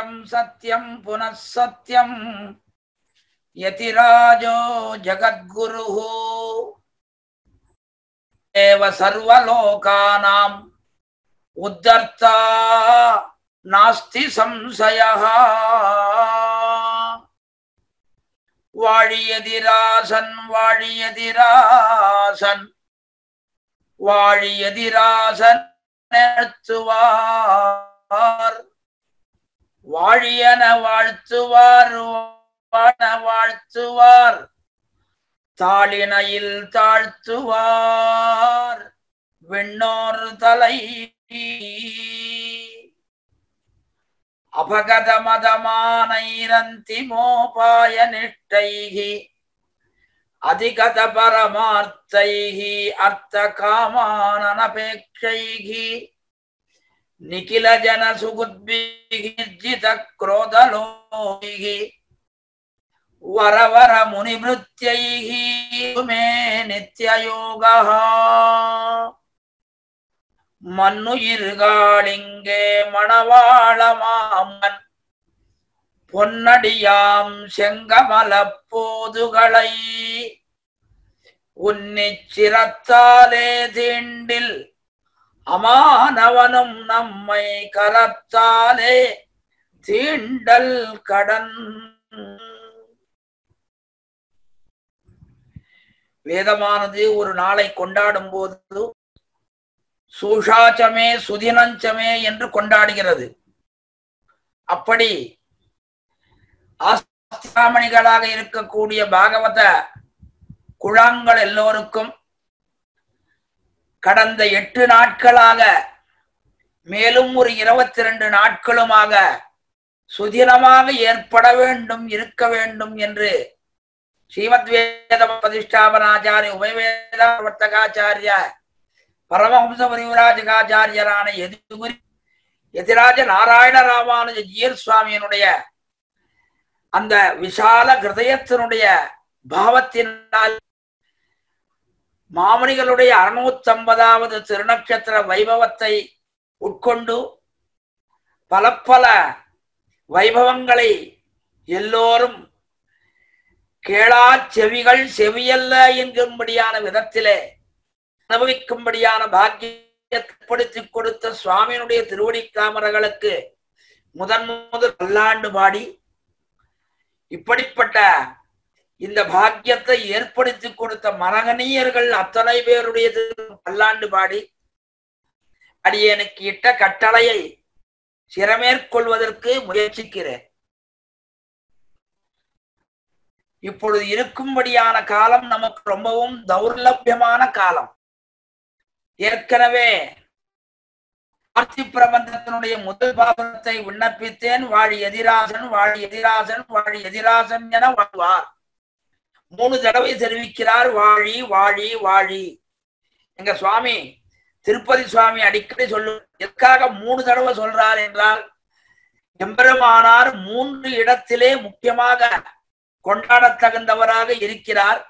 परं सत्यं पुनः सत्यं यतिराजो जगद्गुरुः एव सर्वलोकानाम् उद्धर्ता नास्ति संशयः वाழியதிராசன் வாழியதிராசன் வாழியதிராசன் வாழ்த்துவார் வாழியன வாழ்த்துவார் வாழ வாழ்த்துவார் தாளினையில் தாழ்த்துவார் விண்ணோர் தலை அபகத மதமானைரந்திமோபாய நிஷ்டைஹி அதிகத பரமார்த்தைஹி அர்த்த காமானனபேக்ஷைஹி நிகில ஜன சுகுத்பிஹி நிர்ஜித க்ரோதலோபிஹி வரவர முனிமிருத்யைஹி மே நித்யயோகः மன்னுயிர்காளிங்கே மணவாளமாமன் பொன்னடியாம் செங்கமலப் போதுகளை உன்னிச்சிரத்தாலே தீண்டில் அமானவனும் நம்மை கரத்தாலே தீண்டல் கடன். வேதமானது ஒரு நாளை கொண்டாடும் போது சூஷாச்சமே சுதினஞ்சமே என்று கொண்டாடுகிறது. அப்படி ஆஸ்திராமணிகளாக இருக்கக்கூடிய பாகவத குழாங்கள் எல்லோருக்கும் கடந்த 8 நாட்களாக மேலும் ஒரு 22 நாட்களுமாக சுதினமாக ஏற்பட வேண்டும் இருக்க வேண்டும் என்று ஸ்ரீமத் வேத பிரதிஷ்டாபனாச்சாரிய உபயவேத பிரவர்த்தகாச்சாரிய பரமஹம்ச பரிவிராஜகாச்சாரியரான யதிராஜ நாராயண ராமானுஜ ஜீயர் சுவாமியினுடைய அந்த விஷால ஹிருதயத்தினுடைய பாவத்தினால் மாமணிகளுடைய 650வது திருநட்சத்திர வைபவத்தை உட்கொண்டு பல பல வைபவங்களை எல்லோரும் கேளா செவிகள் செவியல்ல என்கும்படியான விதத்திலே அனுபவிக்கும்படியான பாக்கியப்படுத்திக் கொடுத்த சுவாமியினுடைய திருவடி தாமரைகளுக்கு முதல் பல்லாண்டு பாடி இப்படிப்பட்ட இந்த பாக்கியத்தை ஏற்படுத்தி கொடுத்த மரகணியர்கள் அத்தனை பேருடைய பல்லாண்டு பாடி அடியேனுக்கு இட்ட கட்டளையை சிறமேற்கொள்வதற்கு முயற்சிக்கிறேன். இப்பொழுது இருக்கும்படியான காலம் நமக்கு ரொம்பவும் தௌர்லபியமான காலம். ஏற்கனவே ஆர்த்தி பிரபந்தத்தினுடைய முதல் பாகத்தை விண்ணப்பித்தேன். வாழி எதிராசன் வாழி எதிராசன் வாழி எதிராசன் என வாழ்வார். 3 தடவை தெரிவிக்கிறார் வாழி வாழி வாழி. எங்க சுவாமி திருப்பதி சுவாமி அடிக்கடி சொல்லு எதுக்காக 3 தடவை சொல்றார் என்றால் எம்பெருமானார் 3 இடத்திலே முக்கியமாக கொண்டாடத்தகுந்தவராக இருக்கிறார்.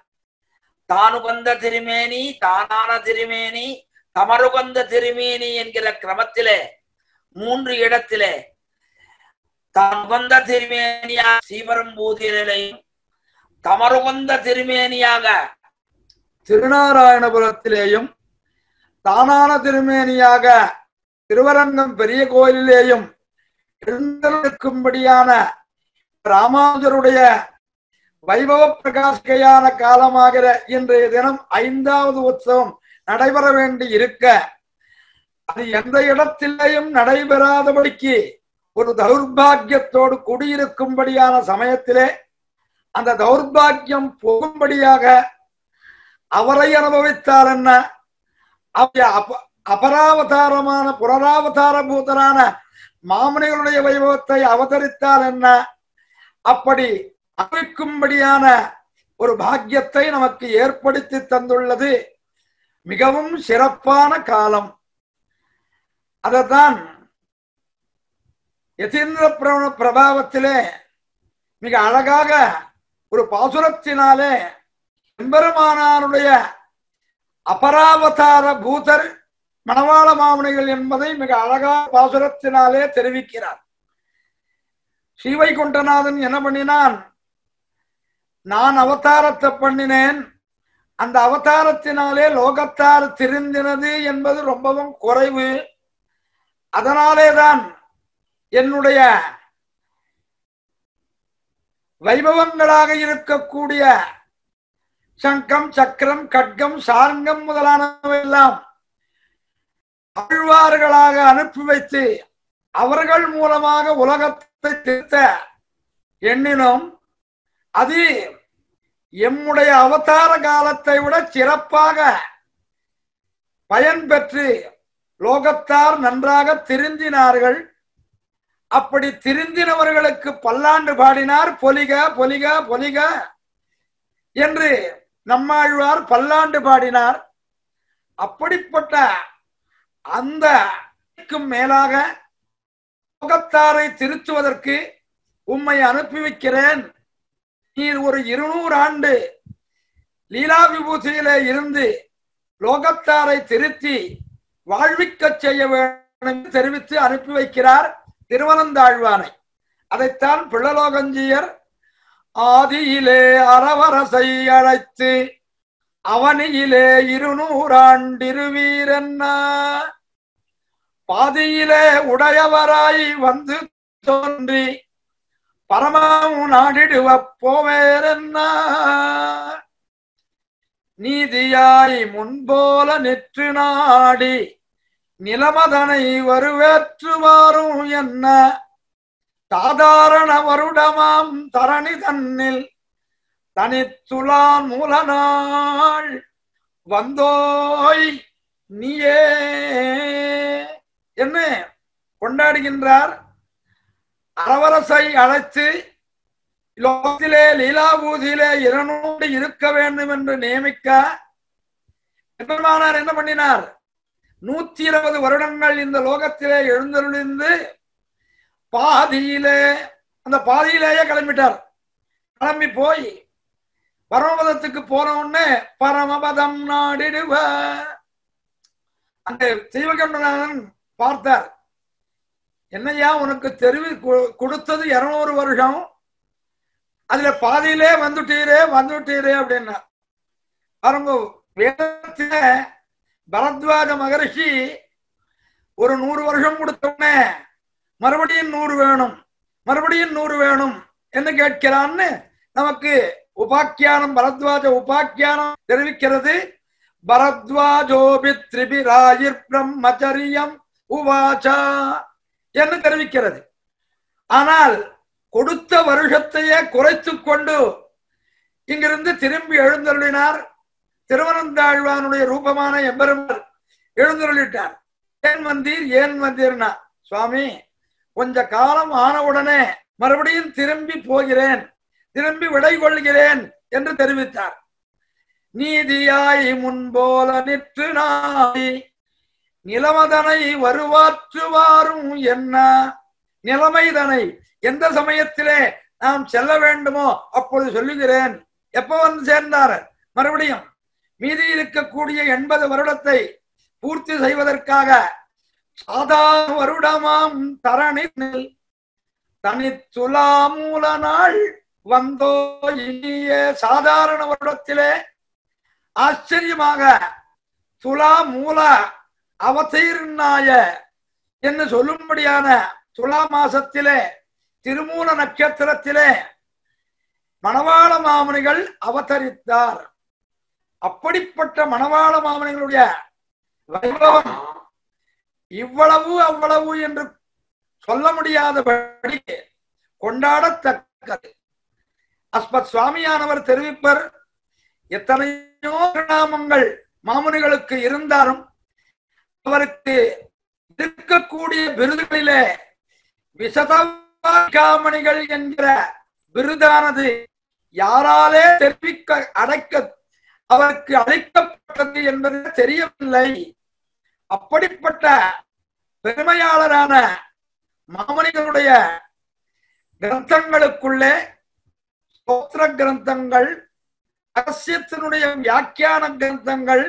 தானுகந்த திருமேனி தானான திருமேனி தமருகந்த திருமேனி என்கிற கிரமத்திலே 3 இடத்திலே தானுகந்த திருமேனியாக ஸ்ரீபெரும்புதூரிலேயும் தமருகந்த திருமேனியாக திருநாராயணபுரத்திலேயும் தானான திருமேனியாக திருவரங்கம் பெரிய கோயிலிலேயும் எழுந்தருளுக்கும்படியான ராமானுஜருடைய வைபவ பிரகாசிகையான காலமாகிற இன்றைய தினம் 5வது உற்சவம் நடைபெற வேண்டி இருக்க அது எந்த இடத்திலேயும் நடைபெறாதபடிக்கு ஒரு தௌர்பாகியத்தோடு குடியிருக்கும்படியான சமயத்திலே அந்த தௌர்பாகியம் போகும்படியாக அவரை அனுபவித்தார் என்ன, அபராவதாரமான புனராவதார பூதரான மாமுனிகளுடைய வைபவத்தை அவதரித்தார் என்ன, அப்படி அமைக்கும்படியான ஒரு பாக்கியத்தை நமக்கு ஏற்படுத்தி தந்துள்ளது மிகவும் சிறப்பான காலம். அதத்தான் யதீந்திர பிரபாவத்திலே மிக அழகாக ஒரு பாசுரத்தினாலே எம்பெருமானாருடைய அபராவதார பூதர் மணவாள மாமுனிகள் என்பதை மிக அழகாக பாசுரத்தினாலே தெரிவிக்கிறார். ஸ்ரீவைகுண்டநாதன் என்ன பண்ணினான்? நான் அவதாரத்தை பண்ணினேன், அந்த அவதாரத்தினாலே லோகத்தார் திருந்தினது என்பது ரொம்பவும் குறைவு. அதனாலேதான் என்னுடைய வைபவங்களாக இருக்கக்கூடிய சங்கம், சக்கரம், கட்கம், சார்ங்கம் முதலானவையெல்லாம் ஆழ்வார்களாக அனுப்பி வைத்து அவர்கள் மூலமாக உலகத்தை திருத்த எண்ணினோம். அது எம்முடைய அவதார காலத்தை விட சிறப்பாக பயன் பெற்று லோகத்தார் நன்றாக திருந்தினார்கள். அப்படி திருந்தினவர்களுக்கு பல்லாண்டு பாடினார். பொலிக பொலிக பொலிக என்று நம்மாழ்வார் பல்லாண்டு பாடினார். அப்படிப்பட்ட அந்த மேலாக லோகத்தாரை திருத்துவதற்கு உம்மை அனுப்பி வைக்கிறேன். நீர் ஒரு 200 ஆண்டு லீலா விபூதியிலே இருந்து லோகத்தாரை திருத்தி வாழ்விக்க செய்ய வேண்டும் என்று தெரிவித்து அனுப்பி வைக்கிறார் திருவனந்தாழ்வானை. அதைத்தான் பிள்ளலோகஞ்சியர் ஆதியிலே அறவரசை அழைத்து அவனியிலே 200 ஆண்டிருவீரென்னா பாதியிலே உடையவராய் வந்து தோன்றி பரமம் நாடிடுவ போவேரென்னா நீதியாய் முன்போல நிற்று நாடி நிலமதனை வருவேற்றுவாரும் என்ன சாதாரண வருடமாம் தரணி தன்னில் தனித்துளான் மூல நாள் வந்தோய் நீயே என்ன கொண்டாடுகின்றார். அரவரசை அழைத்து லோகத்திலே லீலாபூதியிலே 200 இருக்க வேண்டும் என்று நியமிக்க பெருமானார் என்ன பண்ணினார்? 120 வருடங்கள் இந்த லோகத்திலே எழுந்தருளிந்து பாதியிலே அந்த பாதியிலேயே கிளம்பிட்டார். கிளம்பி போய் பரமபதத்துக்கு போன உடனே பரமபதம் நாடிடுவ அங்க சிவகண்டநாதன் பார்த்தார். என்னையா உனக்கு தெரிவி கொடுத்தது 200 வருஷம், அதுல பாதியிலே வந்துட்டீரே அப்படின்னா பாருங்க. வேதத்தில பரத்வாஜ மகரிஷி ஒரு 100 வருஷம் கொடுத்தோடனே மறுபடியும் 100 வேணும், மறுபடியும் 100 வேணும் என்று கேட்கிறான்னு நமக்கு உபாக்கியானம் பரத்வாஜ உபாக்கியானம் தெரிவிக்கிறது. பரத்வாஜோபி திரிபிராயிர் பிரம்மச்சரியம் உவாச்சா என்று தெரிவிக்கிறது. ஆனால் கொடுத்த வருஷத்தையே குறைத்து கொண்டு இங்கிருந்து திரும்பி எழுந்தருளினார். திருவனந்தாழ்வானுடைய ரூபமான எம்பெருமார் எழுந்தருளிட்டார். ஏன் வந்தீர்னா, சுவாமி கொஞ்ச காலம் ஆனவுடனே மறுபடியும் திரும்பி போகிறேன், திரும்பி விடை கொள்கிறேன் என்று தெரிவித்தார். நீதியாய் முன்போல நிற்று நாடி நிலமதனை வருவாற்றுவாரும் என்ன நிலைமைதனை எந்த சமயத்திலே நாம் செல்ல வேண்டுமோ அப்பொழுது சொல்லுகிறேன். எப்ப வந்து சேர்ந்தார்? மறுபடியும் மீதி இருக்கக்கூடிய 80 வருடத்தை பூர்த்தி செய்வதற்காக சாதாரண வருடமாம் தரணி தனித்துலாமூல நாள் வந்தோ இனிய சாதாரண வருடத்திலே ஆச்சரியமாக துலா மூல அவதீர்ணாய என்று சொல்லும்படியான துலா மாசத்திலே திருமூல நட்சத்திரத்திலே மணவாள மாமனிகள் அவதரித்தார். அப்படிப்பட்ட மணவாள மாமனிகளுடைய வைபவம் இவ்வளவு அவ்வளவு என்று சொல்ல முடியாதபடி கொண்டாடத்தக்கது. அஸ்மத் சுவாமியானவர் தெரிவிப்பர், எத்தனையோ நாமங்கள் மாமுனிகளுக்கு இருந்தாலும் அவருக்கு இருக்கக்கூடிய விருதுகளிலே விசதமணிகள் என்கிற விருதானது யாராலே தெரிவிக்க அவருக்கு அழைக்கப்பட்டது என்பது தெரியவில்லை. அப்படிப்பட்ட பெருமையாளரான மாமனிகளுடைய கிரந்தங்களுக்குள்ளே ஸ்தோத்திர கிரந்தங்கள், ரகசியத்தினுடைய வியாக்கியான கிரந்தங்கள்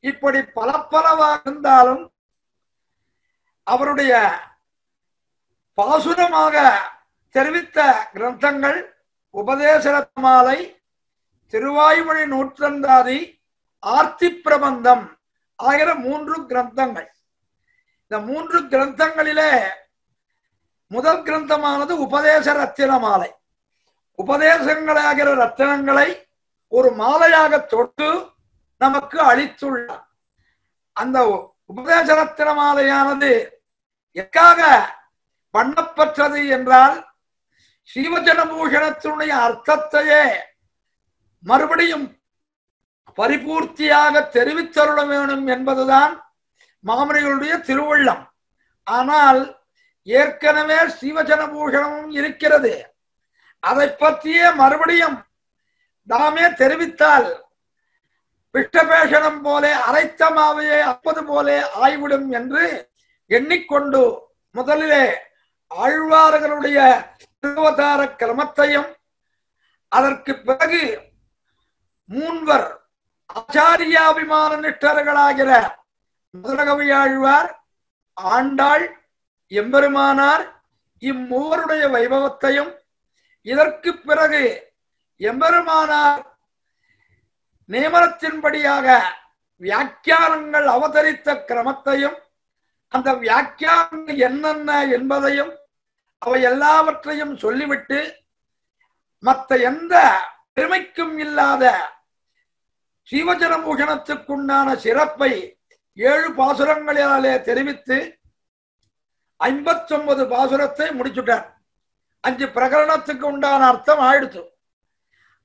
இப்படி பல பலவாக இருந்தாலும் அவருடைய பாசுரமாக தெரிவித்த கிரந்தங்கள் உபதேசரத்மாலை, திருவாய்மொழி நூற்றந்தாதி, ஆர்த்தி பிரபந்தம் ஆகிற 3 கிரந்தங்கள். இந்த 3 கிரந்தங்களிலே முதல் கிரந்தமானது உபதேச ரத்தின மாலை. உபதேசங்களாகிற ரத்தினங்களை ஒரு மாலையாக தொட்டு நமக்கு அளித்துள்ளார். அந்த உபதேச ரத்தின மாலையானது எக்காக பண்ணப்பட்டது என்றால், ஸ்ரீவச்சனபூஷணத்தினுடைய அர்த்தத்தையே மறுபடியும் பரிபூர்த்தியாக தெரிவித்தருள வேண்டும் என்பதுதான் மாமனிகளுடைய திருவுள்ளம். ஆனால் ஏற்கனவே ஸ்ரீவச்சனபூஷணமும் இருக்கிறது. அதை பற்றியே மறுபடியும் நாமே தெரிவித்தால் பிஷ்டபேஷணம் போல அரைத்த மாவையே அப்பது போல ஆய்விடும் என்று எண்ணிக்கொண்டு முதலிலே ஆழ்வார்களுடைய திருவதார கிரமத்தையும், அதற்கு பிறகு 3 ஆச்சாரியாபிமான நிஷ்டர்களாகிற முதலகவியாழ்வார், ஆண்டாள், எம்பெருமானார் இம்மூவருடைய வைபவத்தையும், இதற்கு பிறகு எம்பெருமானார் நியமனத்தின்படியாக வியாக்கியானங்கள் அவதரித்த கிரமத்தையும், அந்த வியாக்கியானங்கள் என்னென்ன என்பதையும் அவை எல்லாவற்றையும் சொல்லிவிட்டு, மற்ற எந்த பெருமைக்கும் இல்லாத ஸ்ரீவச்சனபூஷணத்துக்குண்டான சிறப்பை 7 பாசுரங்களிலே தெரிவித்து 59 பாசுரத்தை முடிச்சுட்டார். 5 பிரகரணத்துக்கு உண்டான அர்த்தம் ஆயிடுச்சு.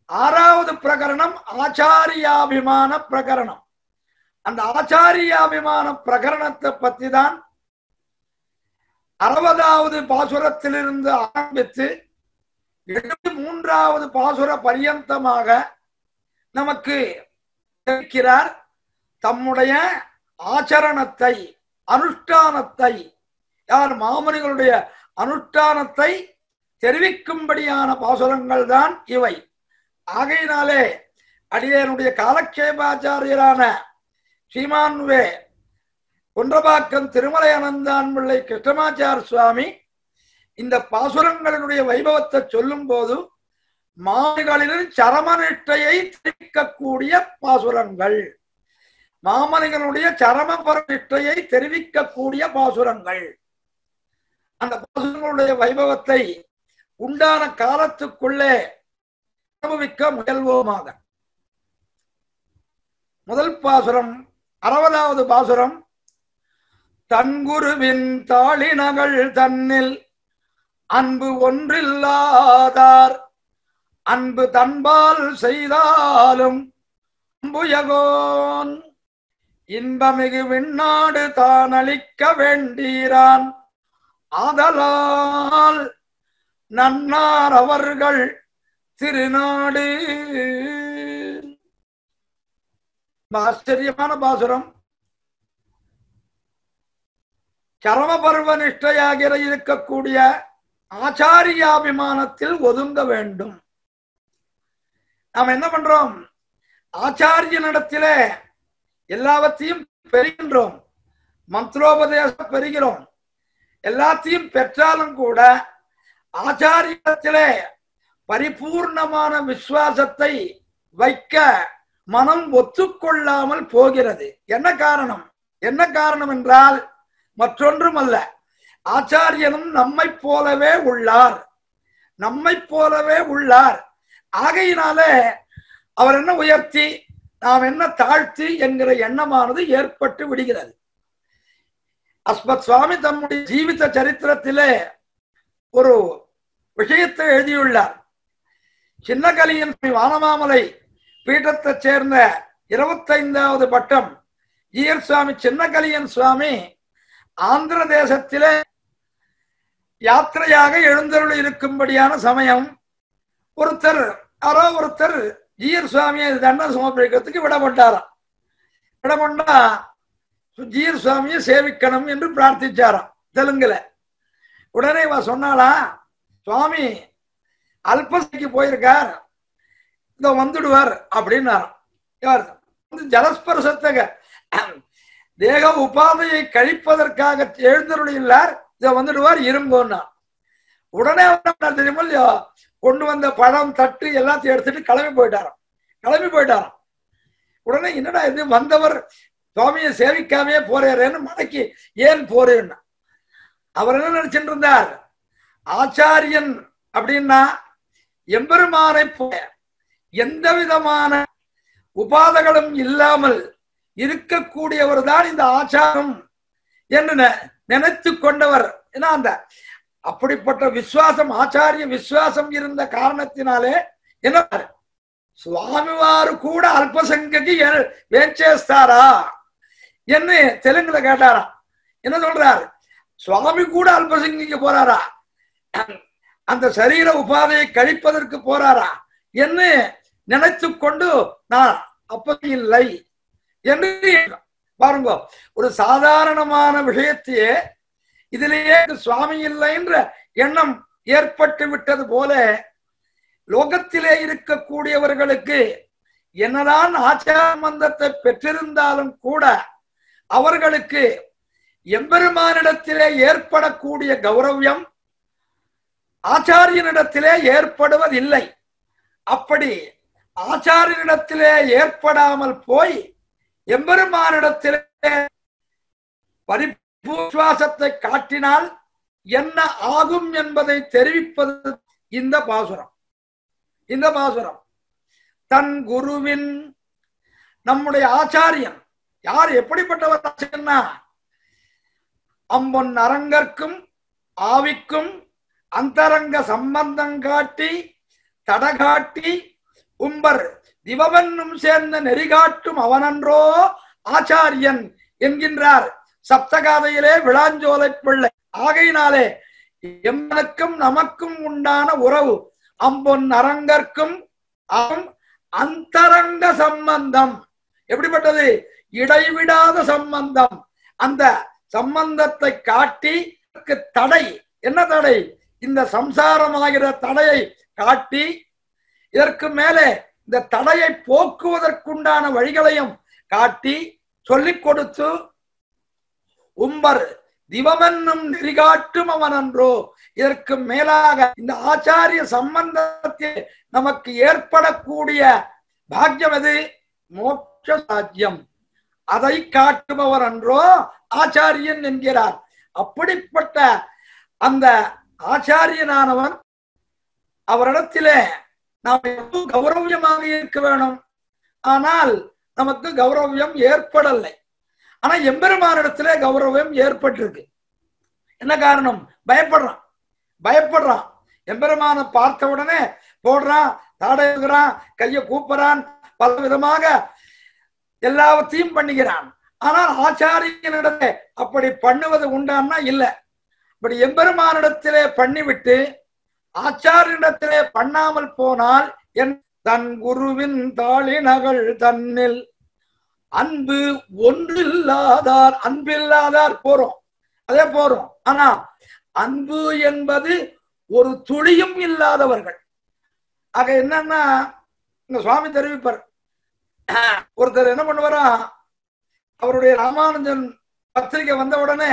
6வது பிரகரணம் ஆச்சாரியாபிமான பிரகரணம். அந்த ஆச்சாரியாபிமான பிரகரணத்தை பற்றி தான் 60வது பாசுரத்திலிருந்து ஆரம்பித்து 73வது பாசுர பரியந்தமாக நமக்கு தெரிவிக்கிறார். தம்முடைய ஆச்சரணத்தை, அனுஷ்டானத்தை, யார் மாமுனிகளுடைய அனுஷ்டானத்தை தெரிவிக்கும்படியான பாசுரங்கள் தான் இவை. ஆகையினாலே அடியனுடைய காலக்ஷேபாச்சாரியரான ஸ்ரீமான்வே குன்றபாக்கம் திருமலை அனந்தான் பிள்ளை கிருஷ்ணமாச்சார சுவாமி இந்த பாசுரங்களினுடைய வைபவத்தை சொல்லும் போது மாமனிகளின் சரமநிஷ்டையை தெரிவிக்கக்கூடிய பாசுரங்கள், மாமனிகளுடைய சரமபர நிஷ்டையை தெரிவிக்கக்கூடிய பாசுரங்கள். அந்த பாசுரங்களுடைய வைபவத்தை உண்டான காலத்துக்குள்ளே அனுபவிக்க முயல்வோமாக. முதல் பாசுரம் 60வது பாசுரம். தன்குருவின் தாளினகள் தன்னில் அன்பு ஒன்றில்லாதார் அன்பு தன்பால் செய்தாலும் அம்புயகோன் இன்பமிகு விண்ணாடு தான் அளிக்க வேண்டீரான் ஆதலால் நன்னார் அவர்கள் திருநாடு. ஆச்சரியமான பாசுரம். சரமபர்வ நிஷ்டையாக இருக்கக்கூடிய ஆச்சாரியாபிமானத்தில் ஒதுங்க வேண்டும். நாம் என்ன பண்றோம்? ஆச்சாரியனிடத்திலே எல்லாவற்றையும் பெறுகின்றோம், மந்திரோபதேசம் பெறுகிறோம். எல்லாத்தையும் பெற்றாலும் கூட ஆச்சாரியத்திலே பரிபூர்ணமான விசுவாசத்தை வைக்க மனம் ஒத்துக்கொள்ளாமல் போகிறது. என்ன காரணம்? என்ன காரணம் என்றால் மற்றொன்றும் அல்ல, ஆச்சாரியனும் நம்மை போலவே உள்ளார், நம்மை போலவே உள்ளார். ஆகையினாலே அவர் என்ன உயர்த்தி நாம் என்ன தாழ்த்தி என்கிற எண்ணமானது ஏற்பட்டு விடுகிறது. அஸ்மத் சுவாமி தம்முடைய ஜீவித சரித்திரத்திலே ஒரு விஷயத்தை எழுதியுள்ளார். சின்னகலியன் வானமாமலை பீட்டத்தை சேர்ந்த 25வது பட்டம் ஈர் சுவாமி சின்னகலியன் சுவாமி ஆந்திர தேசத்திலே யாத்திரையாக எழுந்தருள் இருக்கும்படியான சமயம் ஒருத்தர் ஜீர் சுவாமியை தண்டனை சமர்ப்பிக்கிறதுக்கு விடப்பட்டாராம். விடப்பட்டா ஜீர் சுவாமியை சேவிக்கணும் என்று பிரார்த்திச்சாராம் தெலுங்குல. உடனே சொன்னாலா, சுவாமி அல்பசைக்கு போயிருக்கார், இத வந்துடுவார் அப்படின்னாராம். ஜலஸ்பர்சத்தக தேக உபாதையை கழிப்பதற்காக எழுந்தருளியுள்ளார், இத வந்துடுவார் இருங்கோன்னா. உடனே தெரியுமோ இல்லையோ, கொண்டு வந்த பழம் தட்டு எல்லாத்தையும் எடுத்துட்டு கிளம்பி போயிட்டாராம். உடனே என்னடா இது, வந்தவர் சுவாமியை சேவிக்காமே போறேன்னு மடக்கி ஏன் போறேன்னா, அவர் என்ன நினைச்சிட்டு இருந்தார், ஆச்சாரியன் அப்படின்னா எம்பெருமானை போல எந்த விதமான உபாதகளும் இல்லாமல் இருக்கக்கூடியவர் தான் இந்த ஆச்சாரம் என்று நினைத்து கொண்டவர். ஏன்னா அந்த அப்படிப்பட்ட விசுவாசம், ஆச்சாரிய விசுவாசம் இருந்த காரணத்தினாலே என்ன, சுவாமிவாரு கூட அல்பசங்கி வேச்சேஸ்தாரா என்று தெலுங்குல கேட்டாராம். என்ன சொல்றாரு, சுவாமி கூட அல்பசங்கிக்கு போறாரா, அந்த சரீர உபாதையை கழிப்பதற்கு போறாரா என்று நினைத்து கொண்டு நான் அப்படி இல்லை என்று பாருங்க. ஒரு சாதாரணமான விஷயத்தையே இதிலேயே சுவாமி இல்லை என்ற எண்ணம் ஏற்பட்டு விட்டது போல லோகத்திலே இருக்கக்கூடியவர்களுக்கு என்னதான் ஆச்சார சம்பந்தத்தை பெற்றிருந்தாலும் கூட அவர்களுக்கு எம்பெருமானிடத்திலே ஏற்படக்கூடிய கௌரவம் ஆச்சாரியனிடத்திலே ஏற்படுவதில்லை. அப்படி ஆச்சாரியனிடத்திலே ஏற்படாமல் போய் எம்பெருமானிடத்திலே பரிபூர்வாசத்தை காட்டினால் என்ன ஆகும் என்பதை தெரிவிப்பது இந்த பாசுரம். இந்த பாசுரம் தன் குருவின், நம்முடைய ஆச்சாரியன் யார், எப்படிப்பட்டவர், அம்பொன் அரங்கற்கும் ஆவிக்கும் அந்தரங்க சம்பந்தம் காட்டி தடகாட்டி உம்பர் திவவன்னும் சேர்ந்த நெறிகாட்டும் அவனன்றோ ஆச்சாரியன் என்கின்றார் சப்தகாதையிலே விளாஞ்சோலை பிள்ளை. ஆகையினாலே எம்மனுக்கும் நமக்கும் உண்டான உறவு அம்பொன் அரங்கற்கும் அந்தரங்க சம்பந்தம். எப்படிப்பட்டது, இடைவிடாத சம்பந்தம். அந்த சம்பந்தத்தை காட்டி தடை, என்ன தடை, இந்த சம்சாரமாகிற தடையை காட்டி இதற்கு மேலே இந்த தடையை போக்குவதற்குண்டான வழிகளையும் காட்டி சொல்லிக் கொடுத்து உம்பர் திவமென்னும் நெறிகாட்டும் அவனன்றோ. இதற்கு மேலாக இந்த ஆச்சாரிய சம்பந்தத்தில் நமக்கு ஏற்படக்கூடிய பாக்கியம் எது, மோட்ச சாத்தியம். அதை காட்டுபவர் அன்றோ ஆச்சாரியன் என்கிறார். அப்படிப்பட்ட அந்த ஆச்சாரியனானவன் அவரிடத்திலே நாம் கௌரவமாக இருக்க வேணும். ஆனால் நமக்கு கௌரவம் ஏற்படலை. ஆனா எம்பெருமானிடத்திலே கௌரவம் ஏற்பட்டிருக்கு. என்ன காரணம், பயப்படுறான். எம்பெருமான பார்த்த உடனே போடுறான், தாடுகிறான், கையை கூப்புறான், பல விதமாக எல்லாவற்றையும் பண்ணுகிறான். ஆனால் ஆச்சாரியனிடத்திலே அப்படி பண்ணுவது உண்டான்னா இல்லை. இப்படி எம்பெருமானிடத்திலே பண்ணிவிட்டு ஆச்சாரியனிடத்திலே பண்ணாமல் போனால் தன் குருவின் தாளினகள் தன்னில் அன்பு ஒன்றில்லாதார், அன்பில்லாதார் போறோம், அதே போறோம். ஆனா அன்பு என்பது ஒரு துளியும் இல்லாதவர்கள். ஆக என்னன்னா, இந்த சுவாமி தெரிவிப்பார், ஒருத்தர் என்ன பண்ணுவாரா, அவருடைய ராமானுஜன் பத்திரிகை வந்த உடனே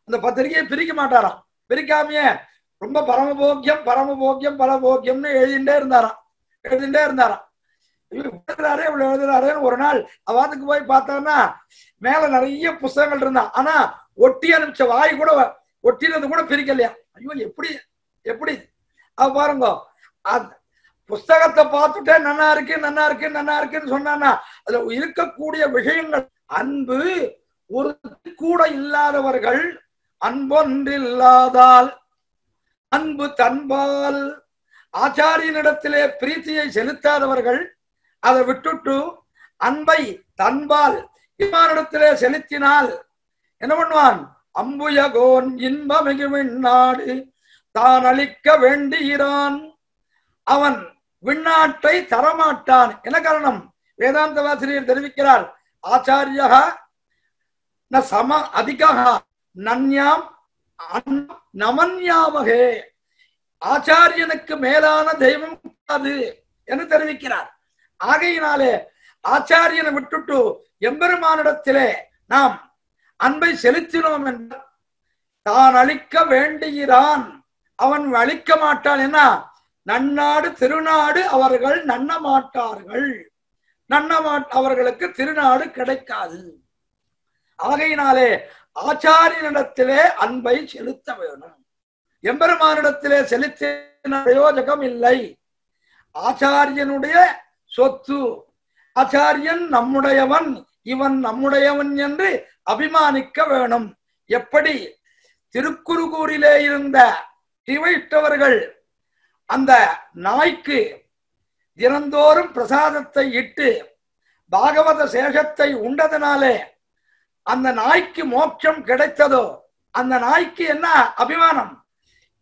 அந்த பத்திரிகையை பிரிக்க மாட்டாராம். பிரிக்காமையே ரொம்ப பரமபோக்கியம் பரமபோக்கியம்னு எழுதிட்டே இருந்தாராம். இவ்வளவு எழுதுறாருன்னு ஒரு நாள் அவாத்துக்கு போய் பார்த்தான்னா மேல நிறைய புஸ்தகங்கள் இருந்தான். ஆனா ஒட்டி அனுப்பிச்ச வாய் கூட ஒட்டினது கூட பிரிக்கலையா. ஐயோ, எப்படி பாருங்க, புஸ்தகத்தை பார்த்துட்டே நல்லா இருக்குன்னு சொன்னான்னா அதுல இருக்கக்கூடிய விஷயங்கள், அன்பு ஒரு கூட இல்லாதவர்கள், அன்பொன்றில்லாதால் அன்பு தன்பால், ஆச்சாரியனிடத்திலே பிரீத்தியை செலுத்தாதவர்கள் அதை விட்டுட்டு அன்பை தன்பால் இமானிடத்திலே செலுத்தினால் என்ன பண்ணுவான், அம்புயகோன் இன்பமிகு நாடு தான் அளிக்க வேண்டுகிறான், அவன் விண்ணாட்டை தரமாட்டான். என்ன காரணம், வேதாந்த வாசிரியர் தெரிவிக்கிறார், ஆச்சாரியா ந சம அதிகா நன்யாம் நமன்யாமகே, ஆச்சாரியனுக்கு மேலான தெய்வம் அது என்று தெரிவிக்கிறார். ஆகையினாலே ஆச்சாரியனை விட்டுட்டு எம்பெருமானிடத்திலே நாம் அன்பை செலுத்தினோம் என்றால் தான் அளிக்க வேண்டுகிறான், அவன் அளிக்க மாட்டான். என்ன நன்னாடு திருநாடு அவர்கள் நன்ன மாட்டார்கள், அவர்களுக்கு திருநாடு கிடைக்காது. ஆகையினாலே ஆச்சாரியனிடத்திலே அன்பை செலுத்த வேணும். எம்பெருமானிடத்திலே செலுத்தின பிரயோஜகம் இல்லை. ஆச்சாரியனுடைய சொத்து, ஆச்சாரியன் நம்முடையவன், இவன் நம்முடையவன் என்று அபிமானிக்க வேணும். எப்படி திருக்குறுகூரிலே இருந்த திவையிட்டவர்கள் அந்த நாய்க்கு தினந்தோறும் பிரசாதத்தை இட்டு பாகவத சேஷத்தை உண்டதனாலே அந்த நாய்க்கு மோட்சம் கிடைத்ததோ, அந்த நாய்க்கு என்ன அபிமானம்,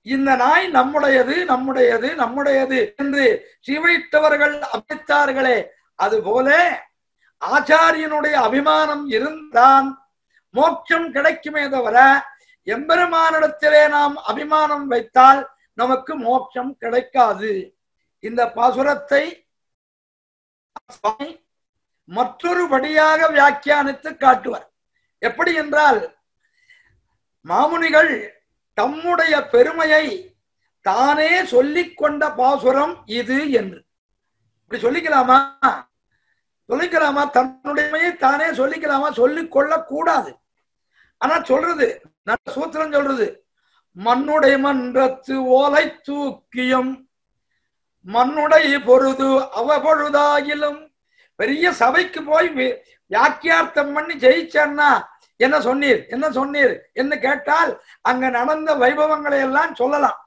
இந்த நாய் நம்முடையது நம்முடையது நம்முடையது என்று சிவைத்தவர்கள் அமைத்தார்களே, அதுபோல ஆச்சாரியனுடைய அபிமானம் இருந்தான் மோட்சம் கிடைக்குமே தவிர எம்பெருமானிடத்திலே நாம் அபிமானம் வைத்தால் நமக்கு மோட்சம் கிடைக்காது. இந்த பாசுரத்தை மற்றொரு படியாக வியாக்கியானித்து காட்டுவார். எப்படி என்றால், மாமுனிகள் தம்முடைய பெருமையை தானே சொல்லிக் கொண்ட பாசுரம் இது என்று. இப்படி சொல்லிக்கலாமா? தன்னுடைய தானே சொல்லிக்கலாமா? சொல்லிக் கொள்ள கூடாது. ஆனா சொல்றது நல்ல சூத்திரம் சொல்றது, மண்ணுடைய மன்றத்து ஓலை தூக்கியும் மண்ணுடைய பொழுது அவ பொழுதாகிலும். பெரிய சபைக்கு போய் வியாக்கியார்த்தம் பண்ணி ஜெயிச்சேன்னா என்ன சொன்னீர் என்ன சொன்னீர் என்று கேட்டால் அங்க நடந்த வைபவங்களை எல்லாம் சொல்லலாம்.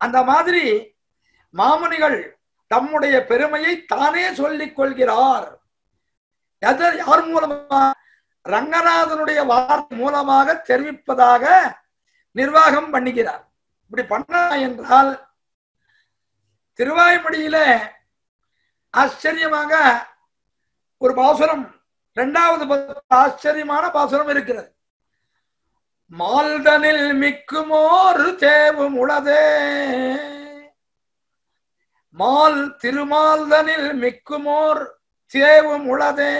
அந்த மாதிரி மாமுனிகள் தம்முடைய பெருமையை தானே சொல்லிக் கொள்கிறார். யார் மூலமாக? ரங்கநாதனுடைய வார்த்தை மூலமாக தெரிவிப்பதாக நிர்வாகம் பண்ணுகிறார். இப்படி பண்ண என்றால் திருவாய்மொழியில ஆச்சரியமாக ஒரு பாசுரம், இரண்டாவது ஆச்சரியமான பாசுரம் இருக்கிறது. மால்தனில் மிக்குமோர் தேவும் உளதே, மால் திருமால்தனில் மிக்குமோர் தேவும் உளதே.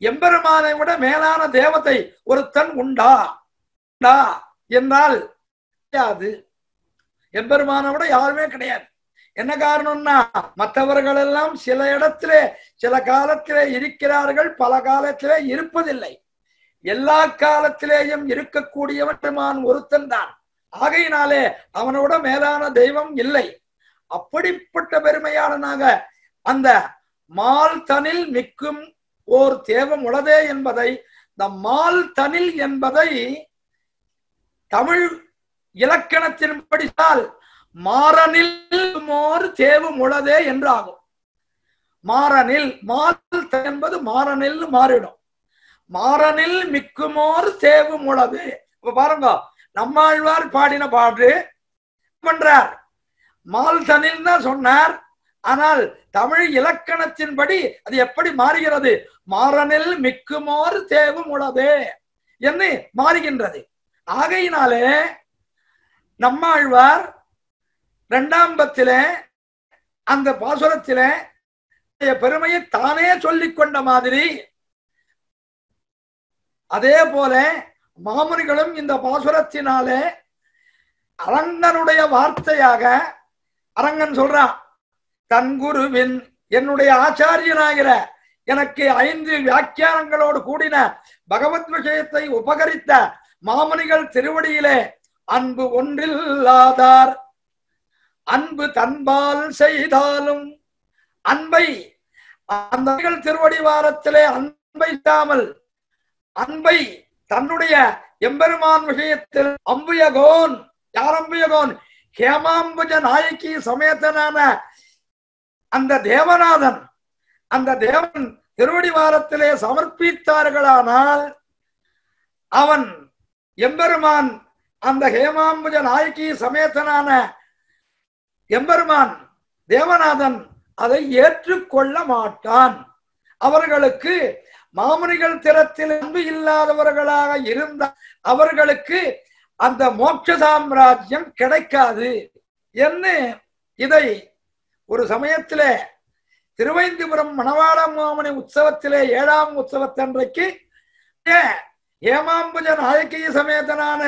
எம்பெருமானை விட மேலான தேவதை ஒருத்தன் உண்டா என்றால் கிடையாது. எம்பெருமானை விட யாருமே கிடையாது. என்ன காரணம்னா, மற்றவர்கள் எல்லாம் சில இடத்திலே சில காலத்திலே இருக்கிறார்கள், பல காலத்திலே இருப்பதில்லை. எல்லா காலத்திலேயும் இருக்கக்கூடியவன் பெருமான் ஒருத்தன் தான். ஆகையினாலே அவனோட மேலான தெய்வம் இல்லை. அப்படிப்பட்ட பெருமையாளனாக அந்த மால் தனில் மிக்கும் ஓர் தேவம் உளதே என்பதை, இந்த மால் தனில் என்பதை தமிழ் இலக்கணத்தின் படித்தால் மாறனில் மோர் தேவும் உளதே என்று ஆகும். மாறனில், மால் என்பது மாறனில் மாறிடும். மாறனில் மிக்குமோர் தேவும் உளதே. இப்ப பாருங்க, நம்மாழ்வார் பாடின பாடு பண்றார், மால் தனில் தான் சொன்னார். ஆனால் தமிழ் இலக்கணத்தின்படி அது எப்படி மாறுகிறது? மாறனில் மிக்குமோர் தேவும் உளதே என்று மாறுகின்றது. ஆகையினாலே நம்மாழ்வார் இரண்டாம் பத்திலே அந்த பாசுரத்திலே பெருமையை தானே சொல்லிக் கொண்ட மாதிரி, அதே போல மாமுனிகளும் இந்த பாசுரத்தினாலே அரங்கனுடைய வார்த்தையாக, அரங்கன் சொல்றான், தன் குருவின் என்னுடைய ஆச்சாரியனாகிற எனக்கு 5 வியாக்கியானங்களோடு கூடின பகவத் விஷயத்தை உபகரித்த மாமுனிகள் திருவடியிலே அன்பு ஒன்றில்லாதார், அன்பு தன்பால் செய்தாலும் அன்பை அந்த திருவடி வாரத்திலே அன்பை இல்லாமல் அன்பை தன்னுடைய எம்பெருமான் விஷயத்தில் அம்புயகோன், யார் அம்புயகோன்? ஹேமாம்புஜ நாயகி சமேதனான அந்த தேவநாதன், அந்த தேவன் திருவடி வாரத்திலே சமர்ப்பித்தார்களானால் அவன் எம்பெருமான், அந்த ஹேமாம்புஜ நாயகி சமேதனான எம்பெருமான் தேவநாதன் அதை ஏற்றுக்கொள்ள மாட்டான். அவர்களுக்கு மாமுனிகள் திறத்தில் அன்பு இல்லாதவர்களாக இருந்த அவர்களுக்கு அந்த மோட்ச சாம்ராஜ்யம் கிடைக்காது என்று இதை ஒரு சமயத்திலே திருவைந்திபுரம் மணவாள மாமுனி உற்சவத்திலே 7ஆம் உற்சவத்தன்றைக்கு ஹேமாம்புஜ நாயகி சமேதனான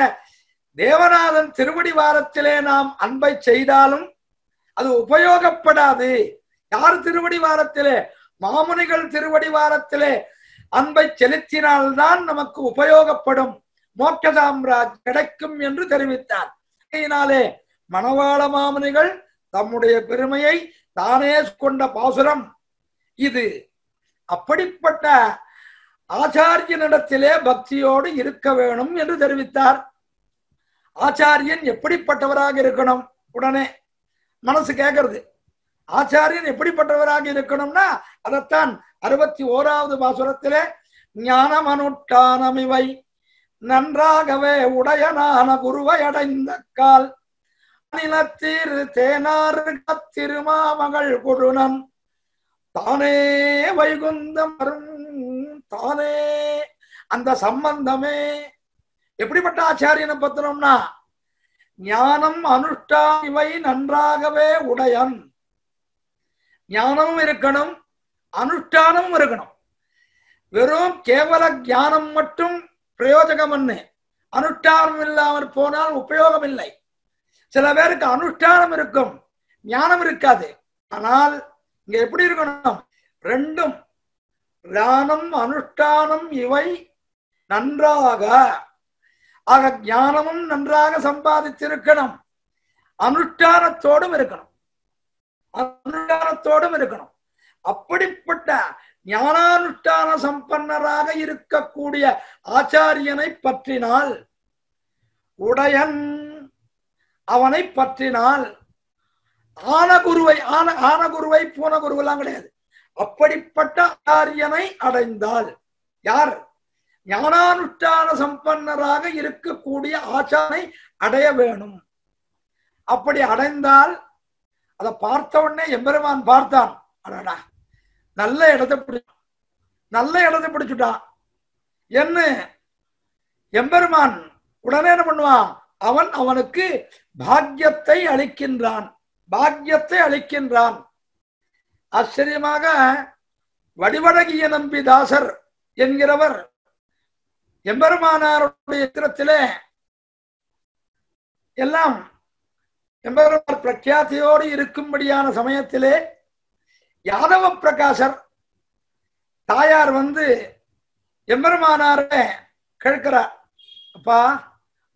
தேவநாதன் திருவடி வாரத்திலே நாம் அன்பை செய்தாலும் அது உபயோகப்படாது. யார் திருவடி வாரத்திலே? மாமுனிகள் திருவடி வாரத்திலே அன்பை செலுத்தினால்தான் நமக்கு உபயோகப்படும், மோட்ச சாம்ராஜ் கிடைக்கும் என்று தெரிவித்தார். இதனாலே மணவாள மாமுனிகள் தம்முடைய பெருமையை தானே கொண்ட பாசுரம் இது. அப்படிப்பட்ட ஆச்சாரியனிடத்திலே பக்தியோடு இருக்க வேணும் என்று தெரிவித்தார். ஆச்சாரியன் எப்படிப்பட்டவராக இருக்கணும்? உடனே மனசு கேட்கறது, ஆச்சாரியன் எப்படிப்பட்டவராக இருக்கணும்னா அதைத்தான் 61வது பாசுரத்திலே ஞானம் அனுஷ்டானமிவை நன்றாகவே உடையனான குருவை அடைந்த கால் நிலத்தீர் தேனாறு திருமாமகள் கொடுனம் தானே வைகுந்தம் தானே. அந்த சம்பந்தமே எப்படிப்பட்ட ஆச்சாரியனை பத்திரம்னா ஞானம் அனுஷ்டான இவை நன்றாகவே உடையன். ஞானமும் இருக்கணும், அனுஷ்டானமும் இருக்கணும். வெறும் கேவல ஞானம் மட்டும் பிரயோஜகம் என்ன, அனுஷ்டானம் இல்லாமல் போனால் உபயோகம் இல்லை. சில பேருக்கு அனுஷ்டானம் இருக்கும், ஞானம் இருக்காது. ஆனால் இங்க எப்படி இருக்கணும்? ரெண்டும், ஞானம் அனுஷ்டானம் இவை நன்றாக. ஆக ஞானமும் நன்றாக சம்பாதித்திருக்கணும், அனுஷ்டானத்தோடும் இருக்கணும், அனுஷ்டானத்தோடும் இருக்கணும். அப்படிப்பட்ட ஞானானுஷ்டான சம்பன்னராக இருக்கக்கூடிய ஆச்சாரியனை பற்றினால், உடையன் அவனை பற்றினால், ஆனகுருவை பூன குருவெல்லாம் கிடையாது, அப்படிப்பட்ட ஆச்சாரியனை அடைந்தால், யார் ஞானானுஷ்டான சம்பன்னராக இருக்கக்கூடிய ஆச்சாரனை அடைய வேணும். அப்படி அடைந்தால் அதை பார்த்த உடனே எம்பெருமான் பார்த்தான், அடடா நல்ல இடத்தை பிடிச்சுட்டான் என்ன எம்பெருமான் உடனே என்ன பண்ணுவான்? அவனுக்கு பாக்கியத்தை அளிக்கின்றான். ஆச்சரியமாக வடிவழகிய நம்பிதாசர் என்கிறவர் எம்பெருமானாருடைய சித்திரத்திலே எல்லாம் எம்பெருமான் பிரக்யாத்தியோடு இருக்கும்படியான சமயத்திலே யாதவ பிரகாசர் தாயார் எம்பெருமானார கேட்கிறார், அப்பா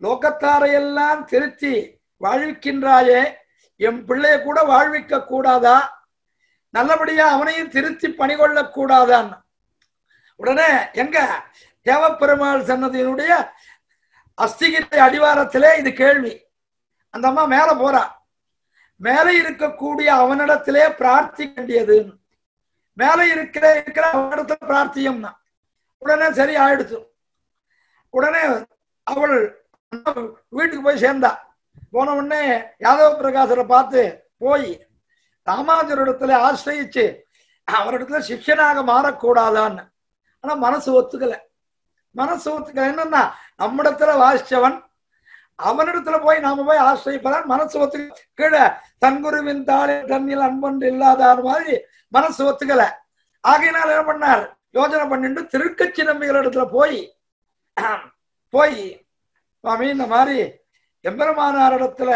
லோகத்தாரையெல்லாம் திருத்தி வாழ்விக்கின்றாயே, என் பிள்ளைய கூட வாழ்விக்க கூடாதா? நல்லபடியா அவனையும் திருத்தி பணி கொள்ள கூடாதான்? உடனே எங்க தேவப்பெருமாள் சன்னதியினுடைய அஸ்திகிரி அடிவாரத்திலே இது கேள்வி. அந்த அம்மா மேல போறா, மேல இருக்கக்கூடிய அவனிடத்திலே பிரார்த்திக்க வேண்டியது, மேல இருக்கிற அவனிடத்துல பிரார்த்தியம்னா. உடனே சரி ஆயிடுச்சு. உடனே அவள் வீட்டுக்கு போய் சேர்ந்தா. போன உடனே யாதவ பிரகாசரை பார்த்து போய் ராமானுஜரிடத்துல ஆசிரியிச்சு அவரிடத்துல சிஷ்யனாக மாறக்கூடாதான்னு. ஆனா மனசு ஒத்துக்கல. என்னன்னா நம்மிடத்துல வாசிச்சவன் அவனிடத்துல போய் நாம போய் ஆசிரியப்பதான் மனசு ஒத்துக்க. கீழே தன்குருவின் தாளில் தண்ணில் அன்பொன்று இல்லாத மாதிரி மனசு ஒத்துக்கல. ஆகையினால் என்ன பண்ணார்? யோஜனை பண்ணிட்டு திருக்கச்சி நம்பிகள் இடத்துல போய் சுவாமி இந்த மாதிரி எம்பெருமானார் இடத்துல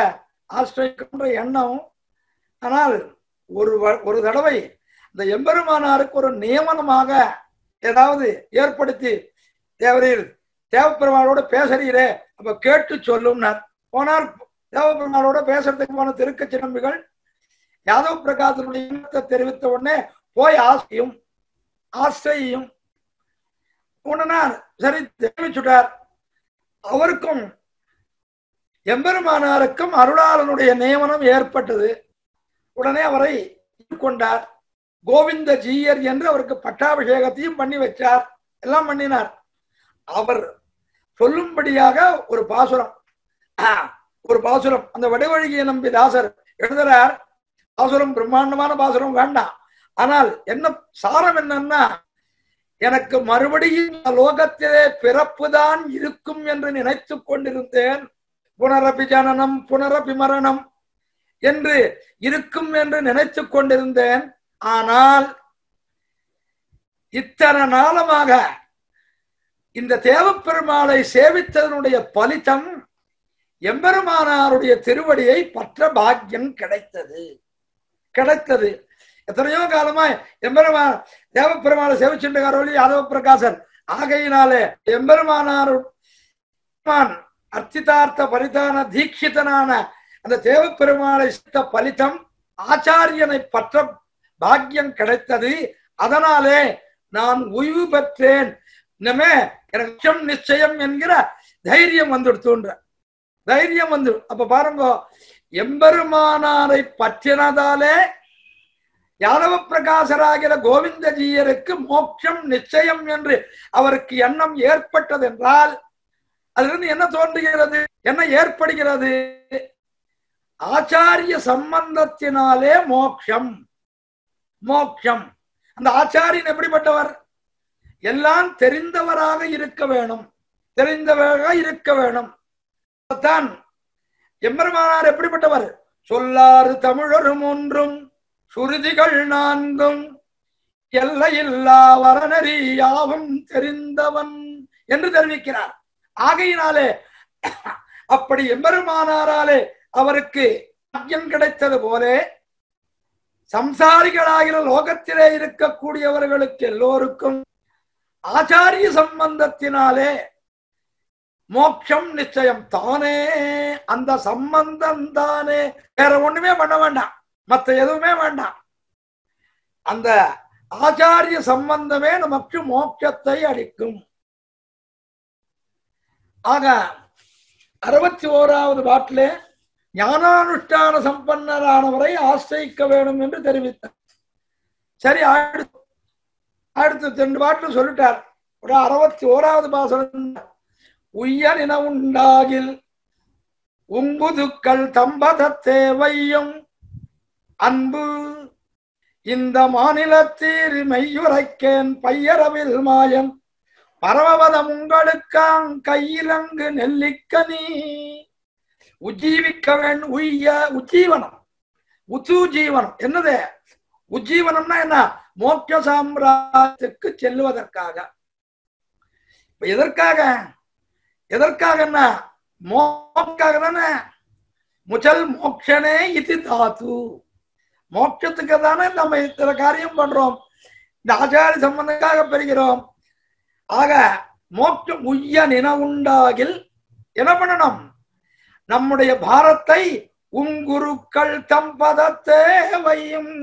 ஆசிரியக்கின்ற எண்ணம், ஆனால் ஒரு தடவை இந்த எம்பெருமானாருக்கு ஒரு நியமனமாக ஏதாவது ஏற்படுத்தி தேவப்பெருமாளோட பேசுறீரே, அப்ப கேட்டு சொல்லும்னார். போனார். தேவப்பெருமாளோட பேசுறதுக்கு போன திருக்கச்சி நம்பிகள் யாதவ பிரகாசனுடைய எண்ணத்தை தெரிவித்த உடனே போய் ஆசிரியும் உடனார் சரி தெரிவிச்சுட்டார். அவருக்கும் எம்பெருமானாருக்கும் அருளாளனுடைய நியமனம் ஏற்பட்டது. உடனே அவரை கொண்டார். கோவிந்த ஜீயர் என்று அவருக்கு பட்டாபிஷேகத்தையும் பண்ணி வச்சார், எல்லாம் பண்ணினார். அவர் சொல்லும்படியாக ஒரு பாசுரம் அந்த வடிவழகிய நம்பி தாசர் எழுதுறார். பாசுரம் பிரம்மாண்டமான பாசுரம் வேண்டாம். ஆனால் என்ன சாரம் என்னன்னா, எனக்கு மறுபடியும் லோகத்திலே பிறப்புதான் இருக்கும் என்று நினைத்து கொண்டிருந்தேன். புனரபி ஜனனம் புனரபி மரணம் என்று இருக்கும் என்று நினைத்து கொண்டிருந்தேன். ஆனால் இத்தனை நாளமாக இந்த தேவப்பெருமாளை சேவித்ததனுடைய பலிதம் எம்பெருமானாருடைய திருவடியை பற்ற பாக்கியம் கிடைத்தது. எத்தனையோ காலமா எம்பெருமான தேவப்பெருமாளை சேவிச்சுட்டுக்காரோலி யாதவ பிரகாசன். ஆகையினாலே எம்பெருமானார் அர்த்திதார்த்த பரிதான தீட்சிதனான அந்த தேவப்பெருமாளை பலிதம் ஆச்சாரியனை பற்ற பாக்கியம் கிடைத்தது. அதனாலே நான் ஓய்வு பெற்றேன். இனிமே எனக்கு நிச்சயம் என்கிற தைரியம் வந்துடுத்துன்ற தைரியம் வந்து. அப்ப பாருங்க, எம்பெருமானாரை பற்றினதாலே யாதவ பிரகாசராகிற கோவிந்தஜீயருக்கு மோட்சம் நிச்சயம் என்று அவருக்கு எண்ணம் ஏற்பட்டது என்றால் அதிலிருந்து என்ன தோன்றுகிறது, என்ன ஏற்படுகிறது? ஆச்சாரிய சம்பந்தத்தினாலே மோட்சம். அந்த ஆச்சாரியன் எப்படிப்பட்டவர்? எல்லாம் தெரிந்தவராக இருக்க வேணும். தான் எம்பெருமானார் எப்படிப்பட்டவர்? சொல்லாறு தமிழரும் ஒன்றும் சுருதிகள் 4 எல்லையில்லா வரநெறி யாவும் தெரிந்தவன் என்று தெரிவிக்கிறார். ஆகையினாலே அப்படி எம்பெருமானாராலே அவருக்கு பாக்கியம் கிடைத்தது போல சம்சாரிகளாகிற லோகத்திலே இருக்கக்கூடியவர்களுக்கு எல்லோருக்கும் ஆச்சாரிய சம்பந்தத்தினாலே மோட்சம் நிச்சயம் தானே. அந்த சம்பந்தம் தானே, வேற ஒண்ணுமே பண்ண வேண்டாம், மற்ற எதுவுமே வேண்டாம். அந்த ஆச்சாரிய சம்பந்தமே நமக்கு மோட்சத்தை அளிக்கும். ஆக 61வது பாட்டிலே ஞானானுஷ்டான சம்பன்னரானவரை ஆசிரியிக்க வேண்டும் என்று தெரிவித்தார். சரி, அடுத்து 2 பாட்டில் சொல்லிட்டார். ஒரு 61வது பாசனம், உய்யனின உண்டாகில் உங்குதுக்கள் தம்பதத்தே வையும் அன்பு இந்த மாநிலத்தீர் மெய்யுரைக்கேன் பையரவில் மாயம் பரமபதம் உங்களுக்காங் கையிலங்கு நெல்லிக்கனி உஜ்ஜீவிக்க வேண்டும். உஜ்ஜீவனம், உஜீவனம் என்னது? உஜ்ஜீவனம்னா என்ன? மோட்ச சாம்ராஜ்யத்துக்கு செல்லுவதற்காக. எதற்காக மோட்சாக தானே. முச்சல் மோட்சனே இது தாத்து, மோட்சத்துக்கு தானே நம்ம இத்தனை காரியம் பண்றோம். இந்த ஆச்சாரிய சம்பந்தக்காக பெறுகிறோம். ஆக மோட்சம் உய்ய நினவுண்டாகில் என்ன பண்ணணும்? நம்முடைய பாரத்தை உங்குருக்கள் தம்பதத்தே வையும்.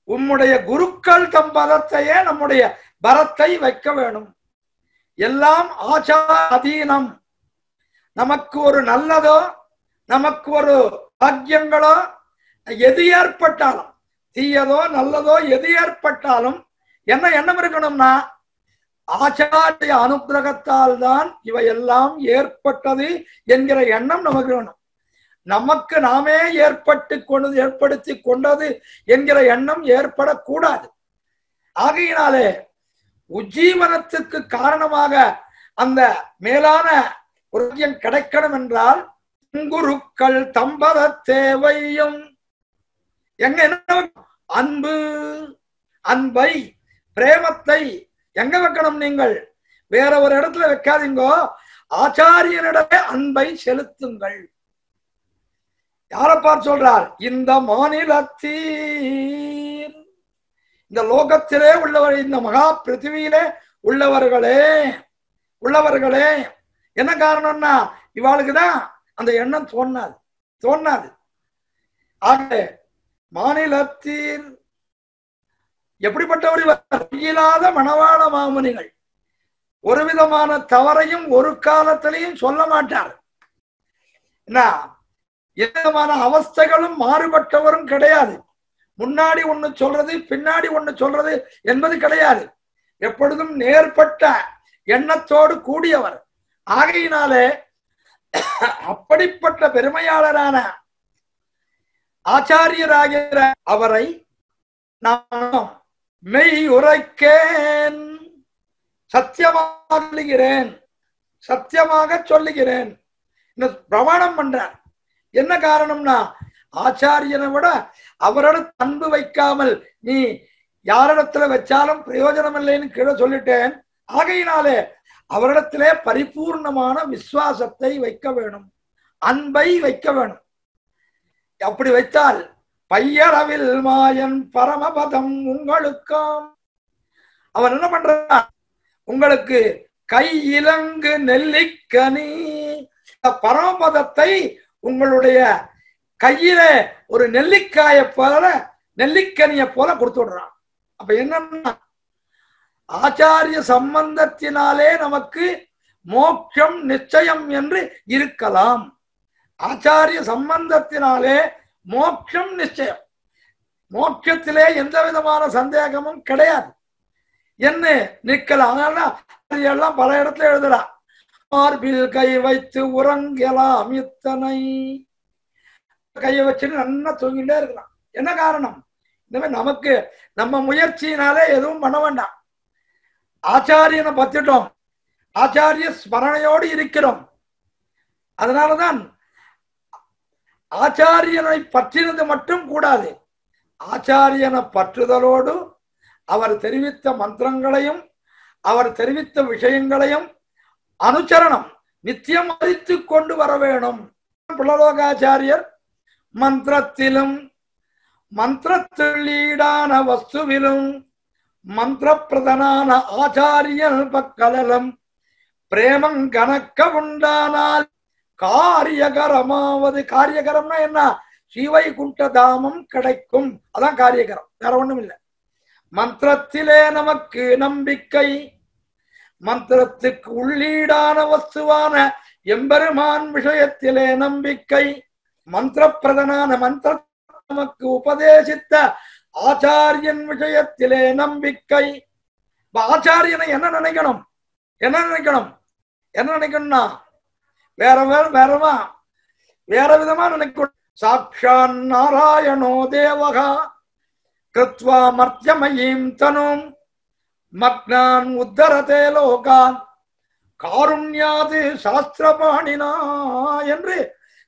உம்முடைய குருக்கள் தம்பதத்தையே நம்முடைய பரத்தை வைக்க வேணும். எல்லாம் ஆச்சார அதீனம். நமக்கு ஒரு நல்லதோ நமக்கு ஒரு பாக்கியங்களோ எது ஏற்பட்டாலும், தீயதோ நல்லதோ எது ஏற்பட்டாலும் என்ன எண்ணம் இருக்கணும்னா ஆச்சாரிய அனுகிரகத்தால் தான் இவையெல்லாம் ஏற்பட்டது என்கிற எண்ணம் நமக்கு வேணும். நமக்கு நாமே ஏற்படுத்தி கொண்டது என்கிற எண்ணம் ஏற்படக்கூடாது. ஆகையினாலே உஜ்ஜீவனத்துக்கு காரணமாக அந்த மேலான ஒரு கிடைக்கணும் என்றால் குருக்கள் தம்பத தேவையும் எங்க என்ன? அன்பை பிரேமத்தை எங்க வைக்கணும்? நீங்கள் வேற ஒரு இடத்துல வைக்காதீங்கோ. ஆச்சாரியனிடமே அன்பை செலுத்துங்கள். யாரை பார்த்து சொல்றார்? இந்த மாநிலத்தீர், இந்த லோகத்திலே உள்ளவர், இந்த மகா பிருத்திவியிலே உள்ளவர்களே என்ன காரணம்னா இவாளுக்குதான் அந்த எண்ணம் தோணாது. ஆக மாநிலத்தீர் எப்படிப்பட்டவர்? இல்லாத மணவாள மாமுனிகள். ஒரு விதமான தவறையும் ஒரு காலத்திலையும் சொல்ல மாட்டார். என்ன விதமான அவஸ்தைகளும் மாறுபட்டவரும் கிடையாது. முன்னாடி ஒண்ணு சொல்றது பின்னாடி ஒண்ணு சொல்றது என்பது கிடையாது. எப்பொழுதும் நேர்பட்ட எண்ணத்தோடு கூடியவர். ஆகையினாலே அப்படிப்பட்ட பெருமையாளரான ஆச்சாரியராகிற அவரை நான் மெய் உரைக்கேன், சத்தியமாக சொல்லுகிறேன் பிரமாணம் பண்றார். என்ன காரணம்னா ஆச்சாரியனை விட அவரோட அன்பு வைக்காமல் நீ யாரிடத்துல வச்சாலும் பிரயோஜனம் இல்லைன்னு கீழே சொல்லிட்டேன். ஆகையினாலே அவரிடத்திலே பரிபூர்ணமான விசுவாசத்தை வைக்க வேணும், அன்பை வைக்க வேணும். அப்படி வைத்தால் பையளவில் மாயன் பரமபதம் உங்களுக்காம். அவன் என்ன பண்றான்? உங்களுக்கு கை இலங்கு நெல்லிக்கனி, பரமபதத்தை உங்களுடைய கையில ஒரு நெல்லிக்காய போல, நெல்லிக்கனிய போல கொடுத்து விடுறான். அப்ப என்னன்னா, ஆச்சாரிய சம்பந்தத்தினாலே நமக்கு மோட்சம் நிச்சயம் என்று இருக்கலாம். ஆச்சாரிய சம்பந்தத்தினாலே மோட்சம் நிச்சயம், மோட்சத்திலே எந்த விதமான சந்தேகமும் கிடையாது என்ன நிக்கலாம். அதனால பல இடத்துல எழுதுறா, மார்பில் கை வைத்து உறங்கலாம் இத்தனை, கையை வச்சுட்டு நல்லா தூங்கிட்டே இருக்கலாம். என்ன காரணம்? இந்த நமக்கு நம்ம முயற்சியினாலே எதுவும் பண்ண வேண்டாம். ஆச்சாரியனை பத்திட்டோம், ஆச்சாரிய ஸ்மரணையோடு இருக்கிறோம். அதனாலதான் ஆச்சாரியனை பற்றினது மட்டும் கூடாது, ஆச்சாரியனை பற்றுதலோடு அவர் தெரிவித்த மந்திரங்களையும் அவர் தெரிவித்த விஷயங்களையும் அனுச்சரணம் நித்தியம் அறித்து கொண்டு வர வேணும். புலலோகாச்சாரியர் மந்திரத்திலும் மந்திரத்துள்ளீடான வஸ்துவிலும் மந்திர பிரதனான ஆச்சாரியன் பக்கலம் பிரேமம் கணக்க உண்டானால் காரியகரமாவது. காரியகரம்னா என்ன? ஸ்ரீவைகுண்ட தாமம் கிடைக்கும், அதான் காரியகரம், வேற ஒண்ணும் இல்லை. மந்திரத்திலே நமக்கு நம்பிக்கை, மந்திரத்துக்கு உள்ளீடான வஸ்துவான எம்பெருமான் விஷயத்திலே நம்பிக்கை, மந்திர பிரதனான மந்திர நமக்கு உபதேசித்த ஆச்சாரியன் விஷயத்திலே நம்பிக்கை. ஆச்சாரியனை என்ன நினைக்கணும்? என்ன நினைக்கணும்? என்ன நினைக்கணும்னா வேற விதமா நினைக்கணும். சாட்சான் நாராயணோ தேவகா கிருத்வா மர்த்தியமயீம் தனும் மக்னான் உத்தரதே லோகான் காருண்யாது சாஸ்திரபாணினா என்று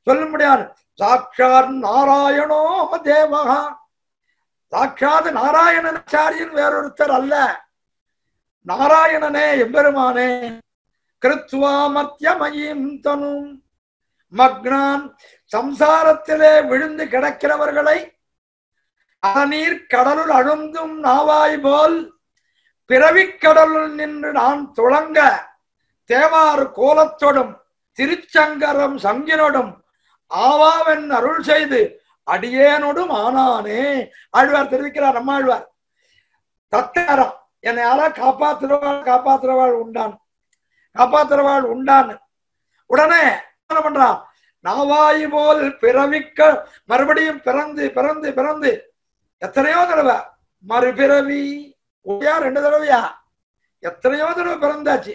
சொல்ல முடியாது. சாட்சாத் நாராயணோ தேவகா, சாட்சாத் நாராயணாச்சாரியன் வேறொருத்தர் அல்ல, நாராயணனே எம்பெருமானே. கிருத்வா மர்த்தியமயீம் தனும் மக்னான், சம்சாரத்திலே விழுந்து கிடக்கிறவர்களை அநீர் கடலுள் அழுந்தும் நாவாய் போல் பிறவிக்கடலுள் நின்று நான் துளங்க தேவாறு கோலத்தோடும் திருச்சங்கரம் சங்கினோடும் ஆவாவென் அருள் செய்து அடியேனோடும் ஆனானே. ஆழ்வார் தெரிவிக்கிறார், நம்மாழ்வார். தத்தாரம் என்னை யாரா காப்பாத்துறவாள் உண்டான், காப்பாத்துறவாள் உண்டான். உடனே என்ன பண்றான்? நாவாய் போல் பிறவிக்க மறுபடியும் பிறந்து பிறந்து பிறந்து எத்தனையோ தடவை மறுபிறவி, ரெண்டு தடவையா, எத்தனையோ தடவை பிறந்தாச்சு.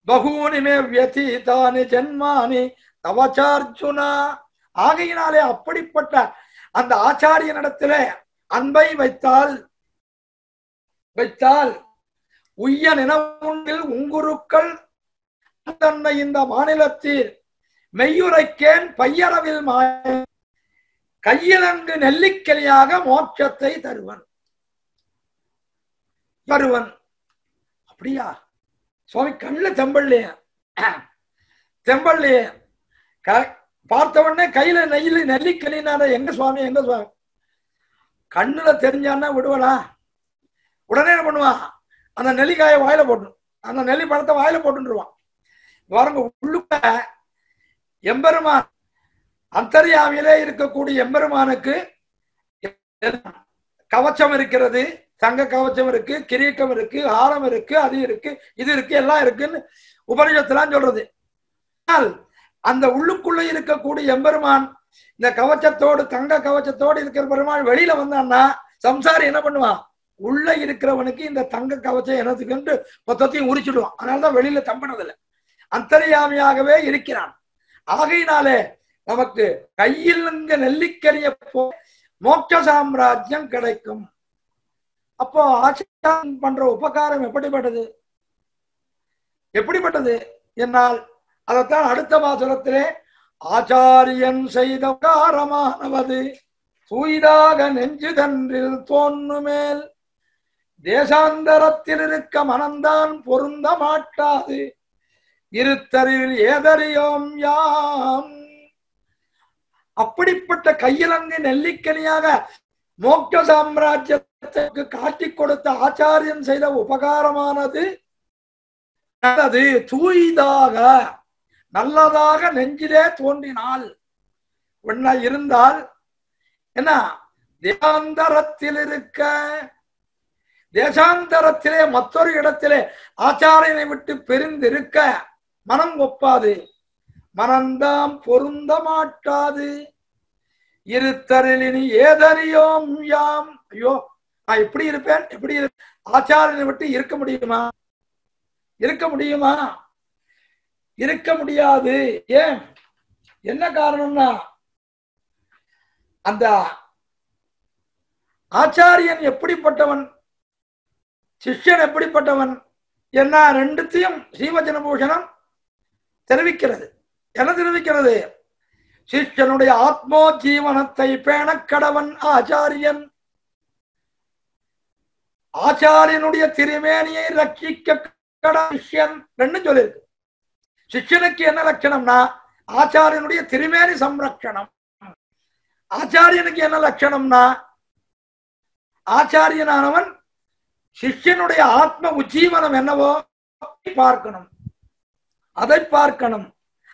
பகூனி மே வியதீதானி ஜன்மானி தவச்சார்ஜுனா. ஆகையினாலே அப்படிப்பட்ட அந்த ஆச்சாரியனிடத்திலே அன்பை வைத்தால் உய்ய நினைவுண்டில் உங்குருக்கள் தன்னை இந்த மாநிலத்தில் மெய்யுரைக்கேன் பையளவில் மாய கையிலங்கு நெல்லிக்கலியாக மோட்சத்தை தருவன். அப்படியா சுவாமி? கண்ணுல தெம்பள்ளைய பார்த்த உடனே கையில நெல்லிக்கலினால எங்க சுவாமி எங்க சுவாமி? கண்ணுல தெரிஞ்சான்னா விடுவலா? உடனே என்ன பண்ணுவான்? அந்த நெல்லிக்காயை வாயில போட்டு, அந்த நெல்லி பழத்தை வாயில போட்டுருவான். பாருங்க, உள்ளுக்க எம்பெருமான் அந்தர்யாமியிலே இருக்கக்கூடிய எம்பெருமானுக்கு கவச்சம் இருக்கிறது, தங்க கவச்சம் இருக்கு, கிரீட்டம் இருக்கு, ஹாரம் இருக்கு, அது இருக்கு, இது இருக்கு, எல்லாம் இருக்குன்னு உபனிஷத்துலாம் சொல்றது. ஆனால் அந்த உள்ளுக்குள்ள இருக்கக்கூடிய எம்பெருமான் இந்த கவச்சத்தோடு, தங்க கவச்சத்தோடு இருக்கிற பெருமாள் வெளியில வந்தான்னா சம்சாரி என்ன பண்ணுவான்? உள்ள இருக்கிறவனுக்கு இந்த தங்க கவச்சம் எனத்துக்கு மொத்தத்தையும் உரிச்சிடுவான். அதனாலதான் வெளியில தம்பினதில்ல, அந்தர்யாமியாகவே இருக்கிறான். ஆகையினாலே நமக்கு கையில் இங்க நெல்லிக்கரிய மோட்ச சாம்ராஜ்யம் கிடைக்கும். அப்போ ஆச்சாரியன் பண்ற உபகாரம் எப்படிப்பட்டது என்னால் அதைத்தான் அடுத்த பாசுரத்திலே ஆச்சாரியன் செய்த உபகாரமானவது தூய்தாக நெஞ்சு தன்றில் தோன்றுமேல் தேசாந்தரத்தில் இருக்க மனந்தான் பொருந்த மாட்டாது இருத்தறிவில் ஏதறியோம் யாம். அப்படிப்பட்ட கையிலங்கு நெல்லிக்கனியாக மோட்ச சாம்ராஜ்யத்திற்கு காட்டிக் கொடுத்த ஆச்சாரியன் செய்த உபகாரமானது நல்லது, தூய்தாக நல்லதாக நெஞ்சிலே தோன்றினால் ஒன்னா இருந்தால் என்ன, தேசாந்தரத்தில் இருக்க, தேசாந்தரத்திலே மற்றொரு இடத்திலே ஆச்சாரியனை விட்டு பிரிந்திருக்க மனம் ஒப்பாது, மனந்தாம் பொருந்த மாட்டாது இருத்தரிலினி ஏதறியோம் யாம். ஐயோ நான் எப்படி இருப்பேன், எப்படி ஆச்சாரியனை விட்டு இருக்க முடியுமா, இருக்க முடியுமா, இருக்க முடியாது. ஏன், என்ன காரணம்னா அந்த ஆச்சாரியன் எப்படிப்பட்டவன், சிஷ்யன் எப்படிப்பட்டவன் என்ன ரெண்டுத்தையும் ஸ்ரீவச்சன பூஷணம் தெரிவிக்கிறது. என்ன தெரிவிக்கிறது? சிஷ்யனுடைய ஆத்மோ ஜீவனத்தை பேணக்கடவன் ஆச்சாரியன், ஆச்சாரியனுடைய திருமேனியை ரட்சிக்க சிஷ்யன் ரெண்டு சொல்லிருக்கு. சிஷ்யனுக்கு என்ன லட்சணம்னா ஆச்சாரியனுடைய திருமேனி சம்ரட்சணம். ஆச்சாரியனுக்கு என்ன லட்சணம்னா ஆச்சாரியனானவன் சிஷ்யனுடைய ஆத்ம உஜ்ஜீவனம் என்னவோ பார்க்கணும், அதை பார்க்கணும்.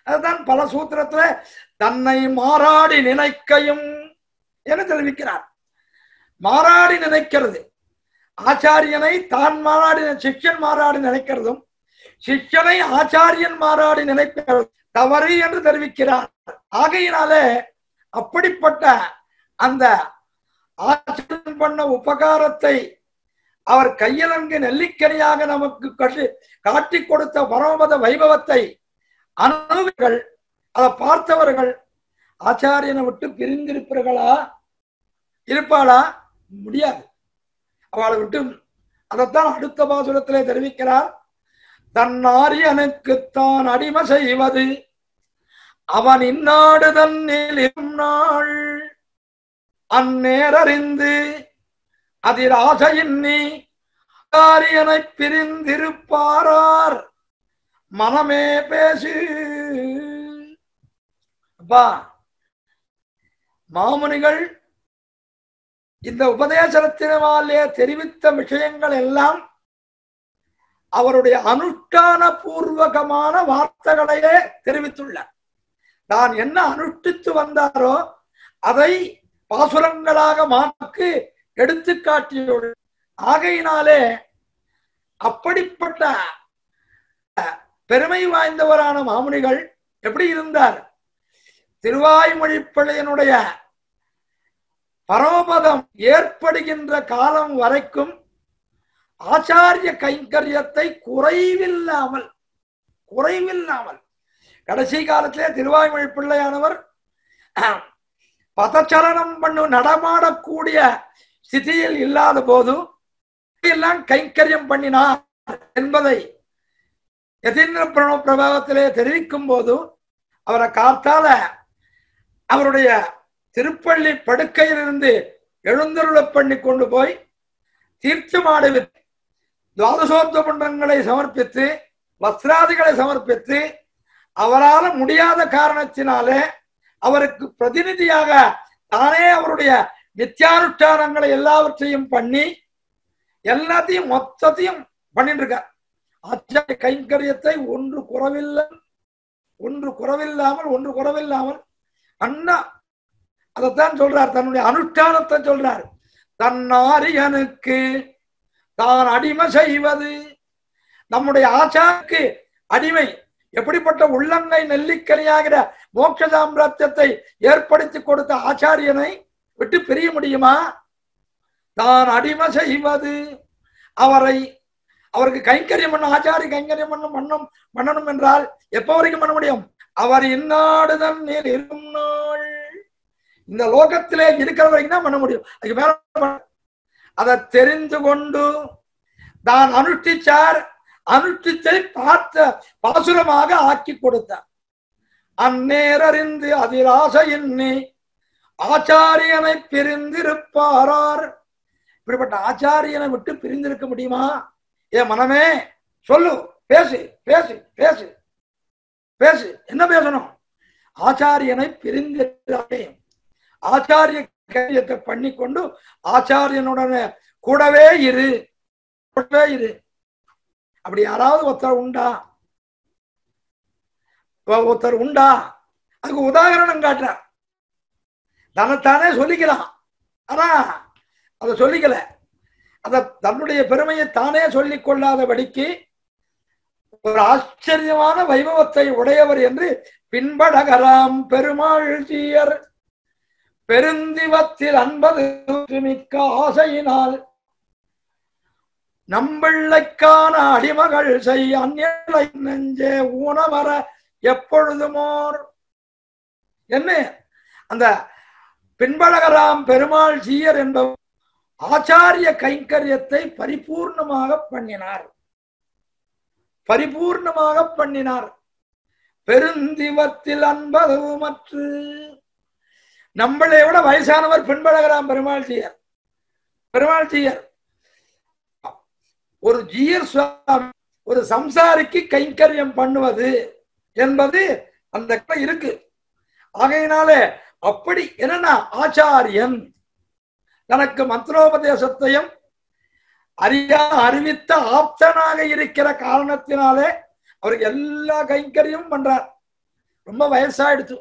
அதுதான் பல சூத்திரத்துல தன்னை மாறாடி நினைக்கையும் என தெரிவிக்கிறார். மாறாடி நினைக்கிறது, ஆச்சாரியனை தான் மாறாடி சிஷ்யன் மாறாடி நினைக்கிறதும் சிஷ்யனை ஆச்சாரியன் மாறாடி நினைக்கிறது தவறு என்று தெரிவிக்கிறார். ஆகையினாலே அப்படிப்பட்ட அந்த ஆச்சாரியன் பண்ண உபகாரத்தை அவர் கையிலங்கு நெல்லிக்கனியாக நமக்கு காட்டி கொடுத்த பரமபத வைபவத்தை அனுபவிகள், அதை பார்த்தவர்கள் ஆச்சாரியனை விட்டு பிரிந்திருப்பார்களா, இருப்பாளா? முடியாது. அவளை விட்டு அதைத்தான் அடுத்த பாசுரத்திலே தெரிவிக்கிறார். தன்னாரியனுக்குத்தான் அடிமை செய்வது அவன் இந்நாடு தன்னில் நாள் அந்நேரறிந்து அதில் ஆசையின்னி ஆரியனை பிரிந்திருப்பாரார் மனமே பேசு. அப்பா, மாமுனிகள் இந்த உபதேசத்தினாலே தெரிவித்த விஷயங்கள் எல்லாம் அவருடைய அனுஷ்டான பூர்வகமான வார்த்தைகளையே தெரிவித்துள்ளார். தான் என்ன அனுஷ்டித்து வந்தாரோ அதை பாசுரங்களாக மாக்கு எடுத்து காட்டியுள்ளார். ஆகையினாலே அப்படிப்பட்ட பெருமை வாய்ந்தவரான மாமுனிகள் எப்படி இருந்தார்? திருவாய்மொழி பிள்ளையனுடைய பரமபதம் ஏற்படுகின்ற காலம் வரைக்கும் ஆச்சாரிய கைங்கரியத்தை குறைவில்லாமல் கடைசி காலத்திலே திருவாய்மொழி பிள்ளையானவர் பதச்சலனம் நடமாடக்கூடிய ஸ்திதியில் இல்லாத போது எல்லாம் கைங்கரியம் பண்ணினார் என்பதை யதீந்திர பிரபாவத்திலே தெரிவிக்கும் போது அவரை காத்தால அவருடைய திருப்பள்ளி படுக்கையிலிருந்து எழுந்தருள பண்ணி கொண்டு போய் தீர்த்தமாடு துவாதசோத்தமன்றங்களை சமர்ப்பித்து வஸ்திராதிகளை சமர்ப்பித்து அவரால் முடியாத காரணத்தினாலே அவருக்கு பிரதிநிதியாக தானே அவருடைய நித்தியானுஷ்டானங்களை எல்லாவற்றையும் பண்ணி எல்லாத்தையும் மொத்தத்தையும் பண்ணிட்டு இருக்கார். ஆச்சாரிய கைங்கரியத்தை ஒன்று குறவில்லாமல் அண்ணா அதைத்தான் சொல்றார். தன்னுடைய அனுஷ்டானத்தை சொல்றார். தன்னாரியனுக்கு தான் அடிமை செய்வது. நம்முடைய ஆச்சாருக்கு அடிமை. எப்படிப்பட்ட உள்ளங்கை நெல்லிக்கனியாகிற மோட்ச சாம்ராஜ்யத்தை ஏற்படுத்தி கொடுத்த ஆச்சாரியனை விட்டு பிரிய முடியுமா? தான் அடிமை செய்வது, அவருக்கு கைங்கரியம் பண்ண, ஆச்சாரிய கைங்கரியம் பண்ணணும் என்றால் எப்ப வரைக்கும் பண்ண முடியும்? அவர் இந்நாடுதான் இருக்கும் நாள், இந்த லோகத்திலே இருக்கிற வரைக்கும் தான் பண்ண முடியும். அதுக்கு மேல அதை தெரிந்து கொண்டு தான் அனுஷ்டிச்சை பார்த்த பாசுரமாக ஆக்கி கொடுத்தார். அந்நேரறிந்து அதில் ஆசையின்னி ஆச்சாரியனை பிரிந்திருப்பாரார் இப்படிப்பட்ட ஆச்சாரியனை விட்டு பிரிந்திருக்க முடியுமா? ஏன் மனமே சொல்லு, பேசு பேசு பேசு பேசு. என்ன பேசணும்? ஆச்சாரியனை பிரிந்திருக்காதே. ஆச்சாரிய காரியத்தை பண்ணிக்கொண்டு ஆச்சாரியனுடனே கூடவே இரு, கூடவே இரு. அப்படி யாராவது ஒருத்தர் உண்டா? ஒருத்தர் உண்டா? அதுக்கு உதாரணம் காட்டுற. தன்னைத்தானே சொல்லிக்கலாம், ஆனா அதை சொல்லிக்கல. அத தன்னுடைய பெருமையை தானே சொல்லிக் கொள்ளாதபடிக்கு ஒரு ஆச்சரியமான வைபவத்தை உடையவர் என்று பின்படகராம் பெருமாள் சீயர் பெருந்திவத்தில் 50 மிக்க ஆசையினால் நம்பிள்ளைக்கான அடிமகள் செய் அந்நிலை நெஞ்சே ஊனமர எப்பொழுதுமோர். என்ன அந்த பின்பழகராம் பெருமாள் சீயர் என்பவர் ஆச்சாரிய கைங்கரியத்தை பரிபூர்ணமாக பண்ணினார், பரிபூர்ணமாக பண்ணினார். பெருந்திவத்தில் 50 மற்று. நம்மளை விட வயசானவர் பின்பழகராம் பெருமாள் சீயர். பெருமாள் சீயர் ஒரு ஜீயர் சுவாமி ஒரு சம்சாரிக்கு கைங்கரியம் பண்ணுவது என்பது அந்த இருக்கு. ஆகையினாலே அப்படி என்னன்னா ஆச்சாரியன் தனக்கு மந்திரோபதேசத்தையும் அறிவித்த ஆப்தனாக இருக்கிற காரணத்தினாலே அவருக்கு எல்லா கைங்கரியமும் பண்றார். ரொம்ப வயசாயிடுச்சு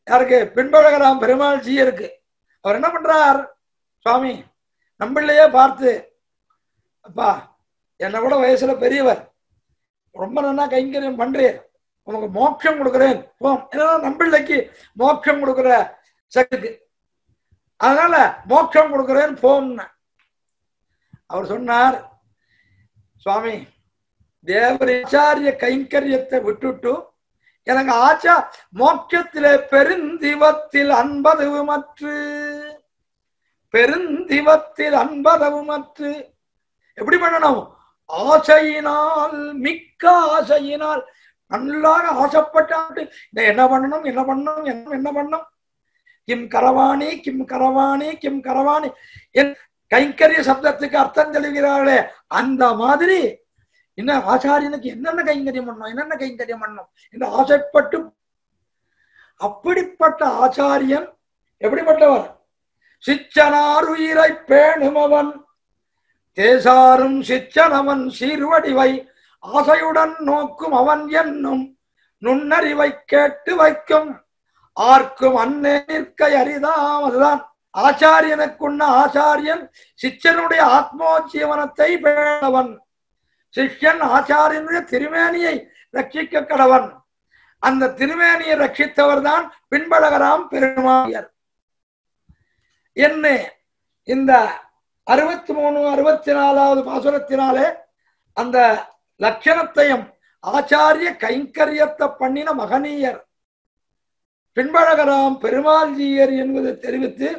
யாருக்கு? பின்பழகராம் பெருமாள் ஜீயருக்கு. அவர் என்ன பண்றார்? சுவாமி நம்மளையே பார்த்து, அப்பா என்னை கூட வயசுல பெரியவர், ரொம்ப நல்லா கைங்கரியம் பண்றேன், உனக்கு மோட்சம் கொடுக்குறேன் போம். ஏன்னா நம்பிள்ளைக்கு மோட்சம் கொடுக்குற சக்திக்கு, அதனால மோட்சம் கொடுக்குறேன் போம்னு அவர் சொன்னார். சுவாமி தேவர் ஆச்சாரிய கைங்கரியத்தை விட்டுட்டு எனக்கு மோட்சத்திலே பெருந்திவத்தில் 50 மற்று. பெருந்திவத்தில் 50 மற்று எப்படி பண்ணணும்? ஆசையினால், மிக்க ஆசையினால், நல்லாக ஆசைப்பட்டு என்ன பண்ணணும் என்ன பண்ணணும் என்ன பண்ணணும், கிம் கரவாணி கிம் கரவாணி கிம் கரவாணி. என் கைங்கரிய சப்தத்துக்கு அர்த்தம் தெளிகிறார்களே அந்த மாதிரி இன்னும் ஆச்சாரியனுக்கு என்னென்ன கைங்கரியம் பண்ணணும் என்னென்ன கைங்கரியம் பண்ணணும் என்று ஆசைப்பட்டு. அப்படிப்பட்ட ஆச்சாரியன் எப்படிப்பட்டவர்? சிச்சனார் உயிரை பேணுமவன் தேசாரும் சிச்சனவன் சீர்வடிவை ஆசையுடன் நோக்கும் அவன் என்னும் நுண்ணறிவை கேட்டு வைக்கும் ஆர்க்கும் அன்னே நிற்க அரிதாம். அதுதான் ஆச்சாரியனுக்குள்ள ஆச்சாரியன் சிஷ்யனுடைய ஆத்மோஜீவனத்தை பேணவன். சிஷ்யன் ஆச்சாரியனுடைய திருமேனியை ரட்சிக்க கடவன். அந்த திருமேனியை ரட்சித்தவர் தான் பின்பழகராம் பெருமாள். என்ன இந்த 63, 64வது பாசுரத்தினாலே அந்த லட்சணத்தையும் ஆச்சாரிய கைங்கரியத்தை பண்ணின மகனீயர் பின்பழகராம் பெருமாள் ஜீயர் என்பதை தெரிவித்து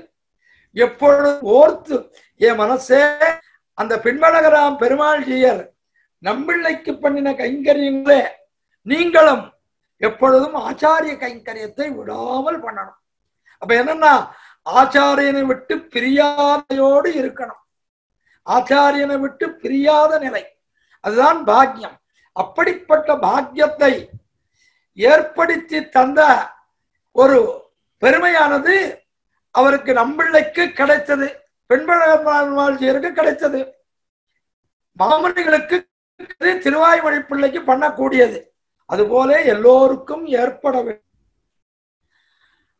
எப்பொழுது ஓர்த்து என் மனசே அந்த பின்பழகராம் பெருமாள் ஜீயர் நம்பிள்ளைக்கு பண்ணின கைங்கரியங்களே நீங்களும் எப்பொழுதும் ஆச்சாரிய கைங்கரியத்தை விடாமல் பண்ணணும். அப்ப என்னன்னா ஆச்சாரியனை விட்டு பிரியாதையோடு இருக்கணும். ஆச்சாரியனை விட்டு பிரியாத நிலை, அதுதான் பாக்கியம். அப்படிப்பட்ட பாக்கியத்தை ஏற்படுத்தி தந்த ஒரு பெருமையானது அவருக்கு நம்பிள்ளைக்கு கிடைத்தது, பெண்பழகருக்கு கிடைத்தது, மாமனிகளுக்கு திருவாய்மொழி பிள்ளைக்கு பண்ணக்கூடியது, அதுபோல எல்லோருக்கும் ஏற்பட வேண்டும்.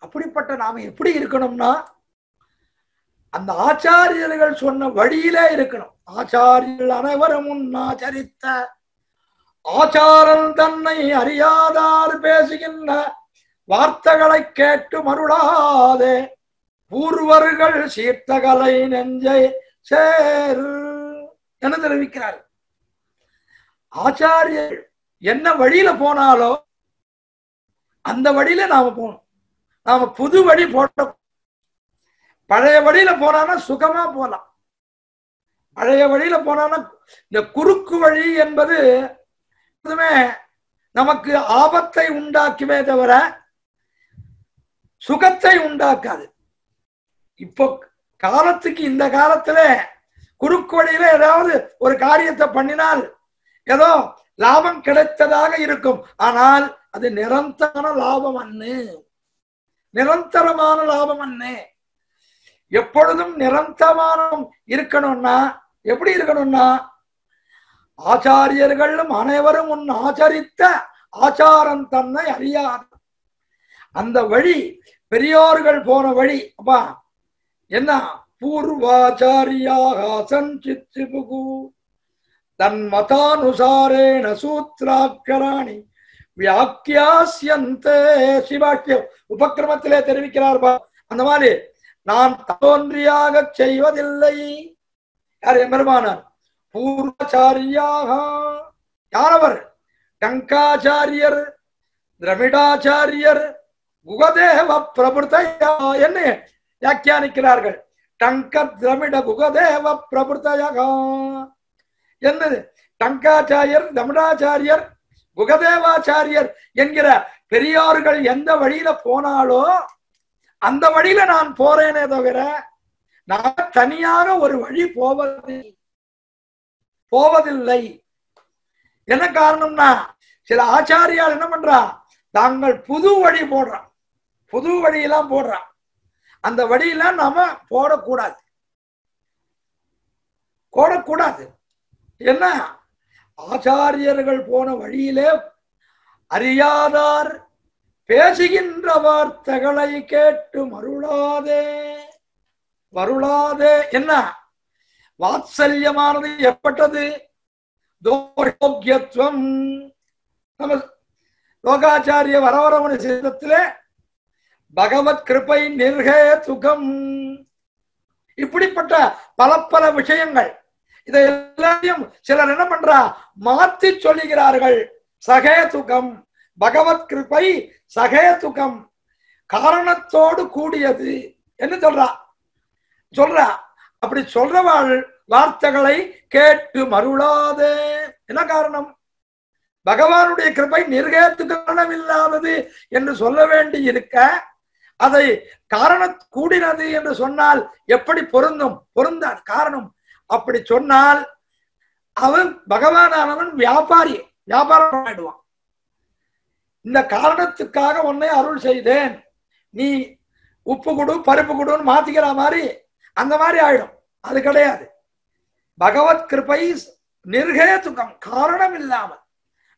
அப்படிப்பட்ட நாம எப்படி இருக்கணும்னா அந்த ஆச்சாரியர்கள் சொன்ன வழியிலே இருக்கணும். ஆச்சாரியர்கள் அனைவரும் ஆச்சரித்த ஆச்சாரன் தன்னை அறியாதார் பேசுகின்ற வார்த்தைகளை கேட்டு மருளாதே பூர்வர்கள் சீர்த்தகலை நெஞ்சை சேர் என தெரிவிக்கிறார். ஆச்சாரியர் என்ன வழியில போனாலோ அந்த வழியில நாம போகணும். நாம புது வழி போட்ட பழைய வழியில போனா சுகமா போலாம். பழைய வழியில போனா இந்த குறுக்கு வழி என்பது நமக்கு ஆபத்தை உண்டாக்குமே தவிர சுகத்தை உண்டாக்காது. இப்போ காலத்துக்கு இந்த காலத்துல குறுக்கு வழியில ஏதாவது ஒரு காரியத்தை பண்ணினால் ஏதோ லாபம் கிடைத்ததாக இருக்கும். ஆனால் அது நிரந்தர லாபம் அண்ணு, நிரந்தரமான லாபம் அண்ணு. எப்பொழுதும் நிரந்தரமான இருக்கணும்னா எப்படி இருக்கணும்னா, ஆச்சாரியர்களும் அனைவரும் உன் ஆச்சரித்த ஆச்சாரம் தன்னை அறியாது. அந்த வழி பெரியோர்கள் போன வழி. அப்பா என்ன, பூர்வாச்சாரியாக சஞ்சித்புகு தன்மதானுசாரேண சூத்ராக்கராணி வியாக்கியாஸ்யந்தே. சிவாக்கியம் உபக்கிரமத்திலே தெரிவிக்கிறார். அந்த மாதிரி நான் தோன்றியாக செய்வதில்லை. யார்? எம்பெருமானார். பூர்வாச்சாரியாக யார் அவர்? டங்காச்சாரியர், திரமிடாச்சாரியர், குகதேவ பிரபுத்தையா என்ன வியாக்கியானிக்கிறார்கள். டங்க திரமிட குகதேவ பிரபுத்தையா என்னது? டங்காச்சாரியர், திரமிடாச்சாரியர், குகதேவாச்சாரியர் என்கிற பெரியோர்கள் எந்த வழியில போனாலோ அந்த வழியில நான் போறேனே தவிர நான் தனியாக ஒரு வழி போவதில்லை. என்ன காரணம்னா, சில ஆச்சாரியால் என்ன பண்றா, தாங்கள் புது வழி போடுறான், புது வழியெல்லாம் போடுறான். அந்த வழியெல்லாம் நாம போடக்கூடாது. என்ன, ஆச்சாரியர்கள் போன வழியிலே அறியாதார் பேசுகின்ற வார்த்தைகளை கேட்டு வருளாதே. என்ன, வாத்சல்யமானது எப்பட்டது? தோஷோக்கியத்துவம். நம்ம லோகாச்சாரிய வரவரமணி சித்தத்திலே பகவத் கிருபை நிர்ஹேதுகம், இப்படிப்பட்ட பல விஷயங்கள். இதை எல்லாத்தையும் சிலர் என்ன பண்றா, மாத்தி சொல்லுகிறார்கள். சகேதுகம், பகவத் கிருபை சகேதுகம், காரணத்தோடு கூடியது என்று சொல்றா. அப்படி சொல்றவாள் வார்த்தைகளை கேட்டு மருளாதே. என்ன காரணம்? பகவானுடைய கிருபை நிர்கேத்து காரணம் இல்லாதது என்று சொல்ல வேண்டி இருக்க, அதை காரண கூடினது என்று சொன்னால் எப்படி பொருந்தாது. காரணம் அப்படி சொன்னால் அவன் பகவானானவன் வியாபாரம் ஆயிடுவான். இந்த காரணத்துக்காக உன்னை அருள் செய்தேன், நீ உப்பு கொடு பருப்பு கொடுன்னு மாத்திக்கிற மாதிரி அந்த மாதிரி ஆயிடும். அது கிடையாது. பகவத் கிருபை நிர்ஹேதுகம், காரணம் இல்லாமல்.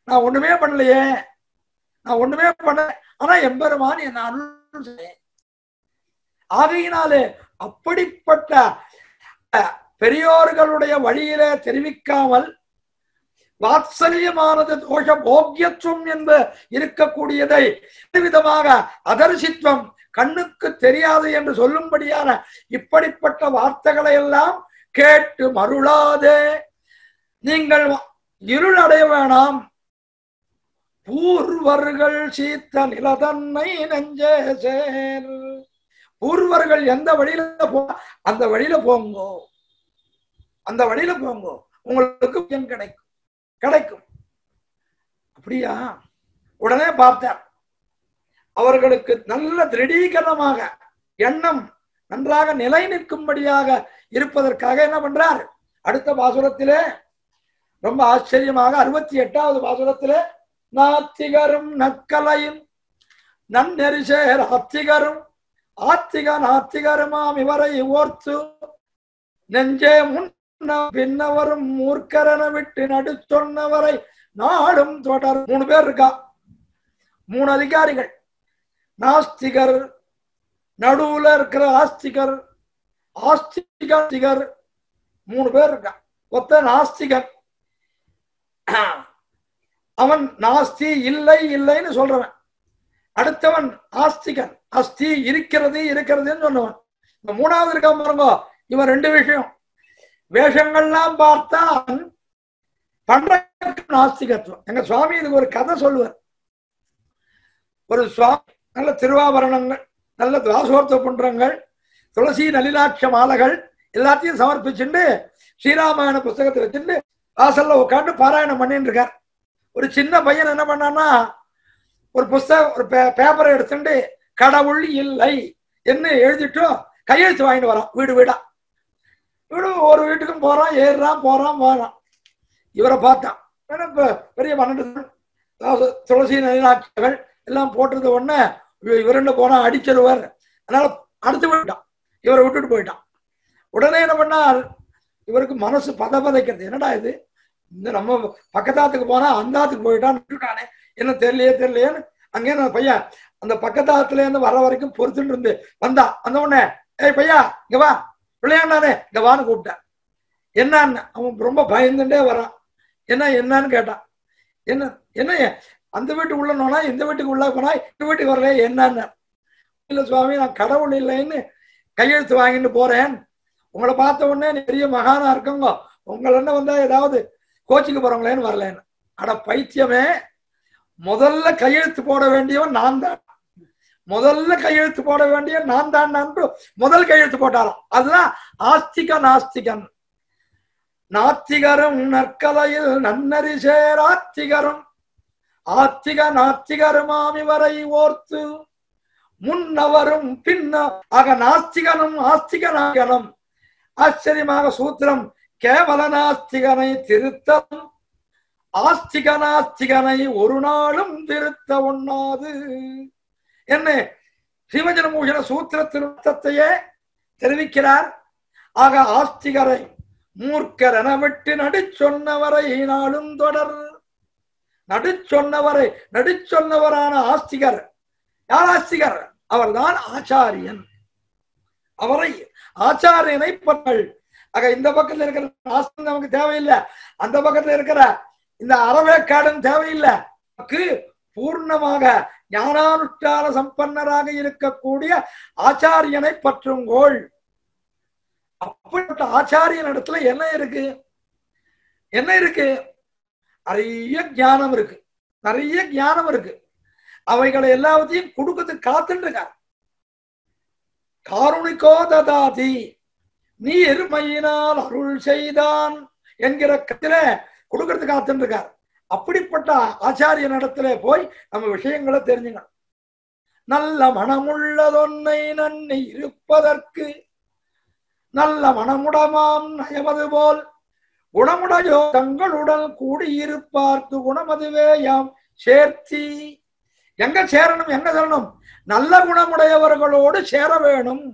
நான் ஒண்ணுமே பண்ணலையே, ஆனா எம்பெருமான் என்ன அருள் செய்ய. ஆகையினாலே அப்படிப்பட்ட பெரியோர்களுடைய வழியிலே தெரிவிக்காமல் வாத்சல்யமானது தோஷ போக்கியத்துவம் என்று இருக்கக்கூடியதை விதமாக அதர்சித்துவம், கண்ணுக்கு தெரியாது என்று சொல்லும்படியான இப்படிப்பட்ட வார்த்தைகளை எல்லாம் கேட்டு மருளாதே. நீங்கள் இருள் அடைய வேணாம். பூர்வர்கள் சீத்த நிலதன்னை நெஞ்சே சேர். பூர்வர்கள் எந்த வழியில அந்த வழியில போங்கோ, உங்களுக்கு கிடைக்கும். அப்படியா? உடனே பார்த்தார். அவர்களுக்கு நல்ல திருடீகரணமாக எண்ணம் நன்றாக நிலை நிற்கும்படியாக இருப்பதற்காக என்ன பண்றார்? அடுத்த பாசுரத்திலே ரொம்ப ஆச்சரியமாக 68வது பாசுரத்திலே நாத்திகரும் நக்கலையும் நன்னெரிசேர் ஆத்திகரும் நாத்திகருமாம் இவரை ஓர்த்து நெஞ்சே முன்ன பின்னவரும் மூர்க்கரன விட்டு நடுச்சொன்னவரை நாடும் தொடர். 3 பேர் இருக்கா, 3 அதிகாரிகள். நாஸ்திகர், நடுவுல இருக்கிற ஆஸ்திகர், ஆஸ்திகர் 3 பேர் இருக்கா. ஒத்த நாஸ்திகன், அவன் நாஸ்தி இல்லைன்னு சொல்றவன். அடுத்தவன் ஆஸ்திகன், அஸ்தி இருக்கிறதுன்னு சொன்னவன். இந்த 3வது இருக்க பாருங்க, இவன் 2 விஷயம். வேஷங்கள்லாம் பார்த்தா பண்ற நாஸ்திகத்துவம். எங்க சுவாமி இதுக்கு ஒரு கதை சொல்லுவார். ஒரு சுவாமி நல்ல திருவாபரணங்கள், நல்ல தாசோர்த்த பண்றங்கள், துளசி நளினாட்ச மாலைகள் எல்லாத்தையும் சமர்ப்பிச்சுட்டு ஸ்ரீராமாயண புஸ்தகத்தை வச்சுட்டு வாசல்ல உட்காந்து பாராயணம் பண்ணிட்டு இருக்கார். ஒரு சின்ன பையன் என்ன பண்ணான்னா, ஒரு புஸ்தகம் ஒரு பேப்பரை எடுத்துட்டு கடவுள் இல்லை என்ன எழுதிட்டோம் கையெழுத்து வாங்கிட்டு வரான் வீடு வீடா. வீடு ஒரு வீட்டுக்கும் போறான், ஏறுறான், போறான், போறான். இவரை பார்த்தான். இப்ப பெரிய 12 துளசி நயினாட்சிகள் எல்லாம் போட்டிருந்த உடனே இவருன்னு போனா அடிச்சிருவார். அதனால அடுத்து போயிட்டான், இவரை விட்டுட்டு போயிட்டான். உடனே என்ன பண்ணார், இவருக்கு மனசு பதைக்கிறது. என்னடா இது, இந்த நம்ம பக்கத்தாத்துக்கு போனா அந்தாத்துக்கு போயிட்டான், விட்டுட்டானே, என்ன தெரியலையேன்னு அங்கே அந்த பையன் அந்த பக்கத்தாத்துல இருந்து வர வரைக்கும் பொறுத்துட்டு இருந்து வந்தா. அந்த உடனே ஏய் பையா இங்க வா, விளையாண்டானே இங்க வான்னு கூப்பிட்டேன். என்னன்னு அவன் ரொம்ப பயந்துட்டே வரான். என்னன்னு கேட்டான். என்ன அந்த வீட்டுக்கு உள்ள போனா இந்த வீட்டுக்கு உள்ள போனா இந்த வீட்டுக்கு வரல என்னன்னு. இல்ல சுவாமி, நான் கடவுள் இல்லைன்னு கையெழுத்து வாங்கிட்டு போறேன். உங்களை பார்த்த உடனே பெரிய மகானா இருக்கங்க, உங்களை என்ன வந்தா ஏதாவது கோச்சிக்கு போறவங்களேன்னு வரலன்னு. அட பைத்தியமே, முதல்ல கையெழுத்து போட வேண்டியவன் நான் தான், முதல்ல கையெழுத்து போட வேண்டிய நான் தான் முதல் கையெழுத்து போட்டாராம். அதுதான் ஆஸ்திக நாஸ்திகன். நாத்திகரும் நற்கலையில் நன்னறி சேராத்திகரும் ஆத்திக நாத்திகருமாமி வரை ஓர்த்து முன்னவரும் பின்ன ஆக நாஸ்திகனும் ஆஸ்திக நாயகனும். ஆச்சரியமாக சூத்திரம், கேவல நாஸ்திகனை திருத்தம் ஆஸ்திக நாஸ்திகனை ஒரு நாளும் திருத்த ஒண்ணாது என்ன ஸ்ரீமஜனமூஷண சூத்திர திருத்தத்தையே தெரிவிக்கிறார். ஆக ஆஸ்திகரை மூர்க்கர் என விட்டு நடிச்சொன்னவரை நாளும் தொடர். நடிச்சொன்னவரான ஆஸ்திகர் யார்? ஆஸ்திகர் அவர்தான் ஆச்சாரியன். அவரை ஆச்சாரியனை பற்றல். ஆக இந்த பக்கத்துல இருக்கிற ஆஸ்திகன் நமக்கு தேவையில்லை, அந்த பக்கத்துல இருக்கிற இந்த அறவேக்காடும் தேவையில்லை. பூர்ணமாக ஞானானுஷ்டான சம்பன்னராக இருக்கக்கூடிய ஆச்சாரியனை பற்றுங்கோள். அப்படிப்பட்ட ஆச்சாரியன் இடத்துல என்ன இருக்கு? நிறைய ஞானம் இருக்கு. அவைகளை எல்லாத்தையும் கொடுக்கறதுக்கு காத்துட்டு இருக்கார். காருணிகோ ததாதி, நீ எருமையினால் அருள் செய்தான் என்கிற கத்தில கொடுக்கறதுக்கு காத்துட்டு இருக்கார். அப்படிப்பட்ட ஆச்சாரியன் இடத்துல போய் நம்ம விஷயங்களை தெரிஞ்சுக்கணும். நல்ல மனமுள்ளதொன்னை நன்னி இருப்பதற்கு நல்ல மனமுடமாம் நயமது போல் குணமுடையோ தங்களுடன் கூடியிருப்பார்க்கு குணமதுவே யாம் சேர்த்தி. எங்க சேரணும், எங்க சொல்லணும்? நல்ல குணமுடையவர்களோடு சேர வேணும்,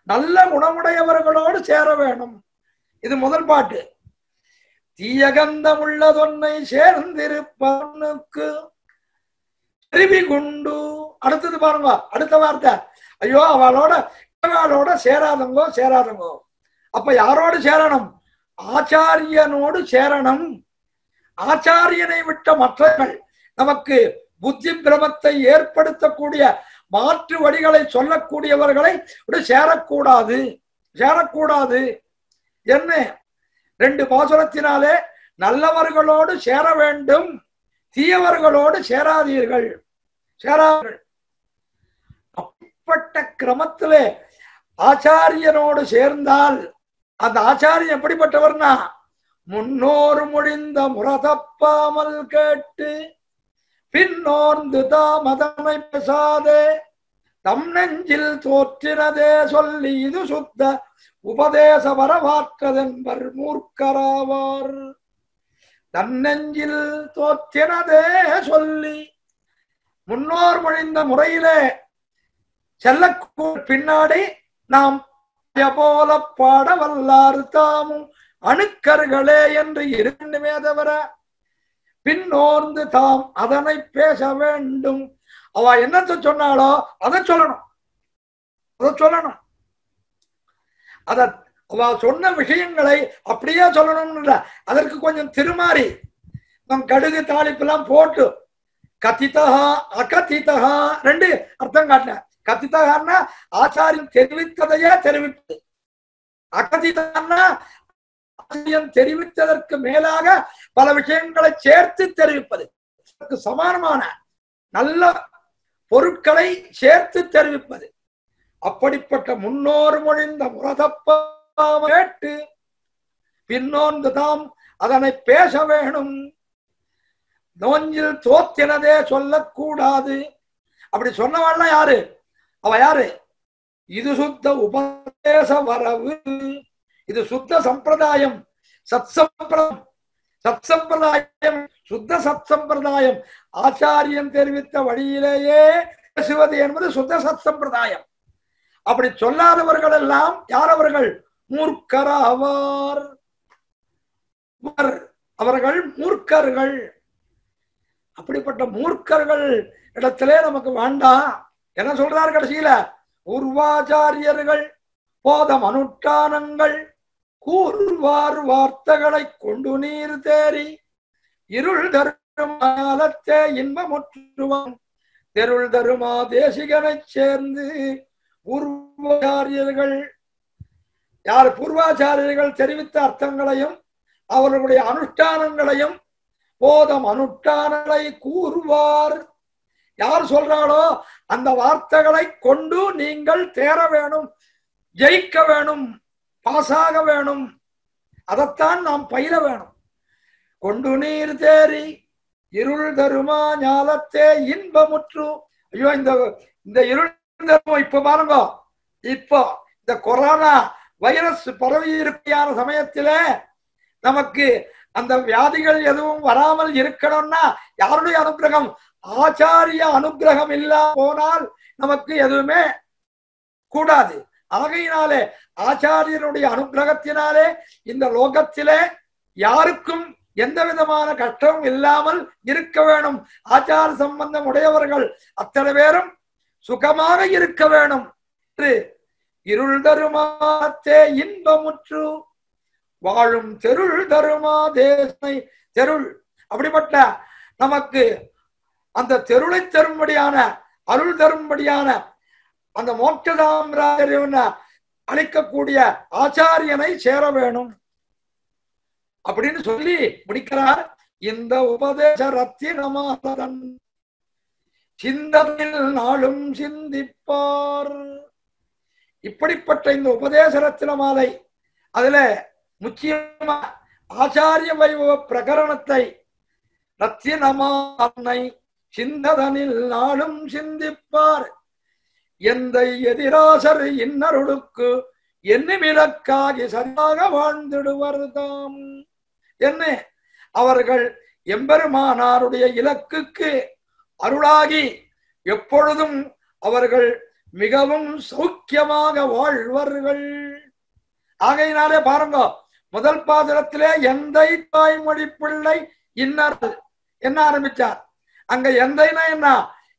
நல்ல குணமுடையவர்களோடு சேர வேணும். இது முதல் பாட்டு. தீயகந்தம் உள்ளதொன்னை சேர்ந்திருப்பவனுக்கு திருவி குண்டு. அடுத்தது பாருங்க, அடுத்த வார்த்தை. ஐயோ அவளோட சேராதங்கோ. அப்ப யாரோடு சேரணும்? ஆச்சாரியனோடு சேரணும். ஆச்சாரியனை விட்ட மற்றவர்கள் நமக்கு புத்தி பிரமத்தை ஏற்படுத்தக்கூடிய மாற்று வழிகளை சொல்லக்கூடியவர்களை சேரக்கூடாது. என்ன 2 பாசுரத்தினாலே நல்லவர்களோடு சேர வேண்டும், தீயவர்களோடு சேராதீர்கள். அப்படிப்பட்ட கிரமத்திலே ஆச்சாரியனோடு சேர்ந்தால் அந்த ஆச்சாரியன் எப்படிப்பட்டவர்னா, முன்னோர் மொழிந்த முறதப்பாமல் கேட்டு பின்னோர்ந்து தாமதனை பேசாதே தம் நெஞ்சில் தோற்றினதே சொல்லி இது சுத்த உபதேச வரவாற்றதென்பர் மூர்க்கராவார். தன்னெஞ்சில் தோற்றினதே சொல்லி முன்னோர் மொழிந்த முறையிலே செல்லக்கூட பின்னாடி நாம் போல பாட வல்லாறு தாமும் அணுக்கர்களே என்று இரண்டுமே தவிர பின்னோர்ந்து தாம் அதனை பேச வேண்டும். அவ என்னத்தை சொன்னாலோ அதை சொல்லணும். அத அவ சொன்ன விஷயங்களை அப்படியே சொல்லணும்னு அதற்கு கொஞ்சம் திருமாறி நம் கடுகு தாளிப்பு எல்லாம் போட்டு கத்திதகா அகத்திதகா 2 அர்த்தம் காட்டின. கத்திதகான்னா ஆச்சாரியன் தெரிவித்ததையே தெரிவிப்பது, அகத்திதகான்னா ஆச்சாரியன் தெரிவித்ததற்கு மேலாக பல விஷயங்களை சேர்த்து தெரிவிப்பது, சமானமான நல்ல பொருட்களை சேர்த்து தெரிவிப்பது. அப்படிப்பட்ட முன்னோர் மொழிந்த முறதப்பாம் கேட்டு பின்னோர்ந்து தாம் அதனை பேச வேணும். நோஞ்சில் தோத்தினதே சொல்லக்கூடாது. அப்படி சொன்னவள்லாம் யாரு? அவ யாரு? இது சுத்த உபதேச வரவு. இது சுத்த சம்பிரதாயம், சத் சம்பிரதாயம், சுத்த சத் சம்பிரதாயம். ஆச்சாரியன் தெரிவித்த வழியிலேயே பேசுவது என்பது சுத்த சத் சம்பிரதாயம். அப்படி சொல்லாதவர்கள் எல்லாம் யார்? அவர்கள் மூர்க்கராவார். அவர்கள் மூர்க்கர்கள். அப்படிப்பட்ட மூர்க்கர்கள் இடத்திலே நமக்கு வேண்டாம். என்ன சொல்றார் கடைசியில? பூர்வாச்சாரியர்கள் போதம் அனுஷ்டானங்கள் கூறுவார் வார்த்தைகளை கொண்டு நீர் தேறி இருள் தருமாலத்தே இன்பமுற்றுவான் தெருள் தருமா தேசிகனை சேர்ந்து. பூர்வாச்சாரியர்கள் யார்? பூர்வாச்சாரியர்கள் தெரிவித்த அர்த்தங்களையும் அவர்களுடைய அனுஷ்டானங்களையும் போதம் அனுஷ்டானங்களை கூறுவார். யார் சொல்றாளோ அந்த வார்த்தைகளை கொண்டு நீங்கள் தேர வேணும், ஜெயிக்க வேணும், பாஸாக வேணும். அதைத்தான் நாம் பயில வேணும். கொண்டு நீர் தேறி இருள் தருமா ஞாலத்தே இன்பமுற்று. ஐயோ, இந்த இருள் தருமம் இப்ப பாருங்க, இப்போ இந்த கொரோனா வைரஸ் பரவி இருக்கையான சமயத்திலே நமக்கு அந்த வியாதிகள் எதுவும் வராமல் இருக்கணும்னா யாருடைய அனுகிரகம்? ஆச்சாரிய அனுகிரகம் இல்லா போனால் நமக்கு எதுவுமே கூடாது. ஆகையினாலே ஆச்சாரியனுடைய அனுகிரகத்தினாலே இந்த லோகத்திலே யாருக்கும் எந்த விதமான கஷ்டமும் இல்லாமல் இருக்க வேணும். ஆச்சார சம்பந்தம் உடையவர்கள் அத்தனை பேரும் சுகமாக இருக்க வேணும் என்று இருள் தருமாத்தே இன்பமுற்று வாழும் தெருள் தருமா தேசனை. தெருள் அப்படிப்பட்ட நமக்கு அந்த தெருளை தரும்படியான, அருள் தரும்படியான அந்த மோட்ச சாம்ராஜ்யம் அளிக்கக்கூடிய ஆச்சாரியனை சேர வேணும் அப்படின்னு சொல்லி முடிக்கிறார். இந்த உபதேச ரத்தினமாதன் சிந்தனையில் நாளும் சிந்திப்பார். இப்படிப்பட்ட இந்த உபதேச ரத்தின மாலை, அதுல முக்கியமா ஆச்சாரிய வைபவ பிரகரணத்தை ரத்தினமானை சிந்ததனில் நாளும் சிந்திப்பார். எந்த எதிராசர் இன்னருளுக்கு என்னும் இலக்காகி சரியாக வாழ்ந்திடுவர் தாம் என்ன அவர்கள் எம்பெருமானாருடைய இலக்குக்கு அருளாகி எப்பொழுதும் அவர்கள் மிகவும் சௌக்கியமாக வாழ்வார்கள். ஆகையினாலே பாருங்க, முதல் பாசுரத்திலே எந்தை தாய்மொழி பிள்ளை இன்னர் என்ன ஆரம்பிச்சார். அங்க எந்தைனா என்ன?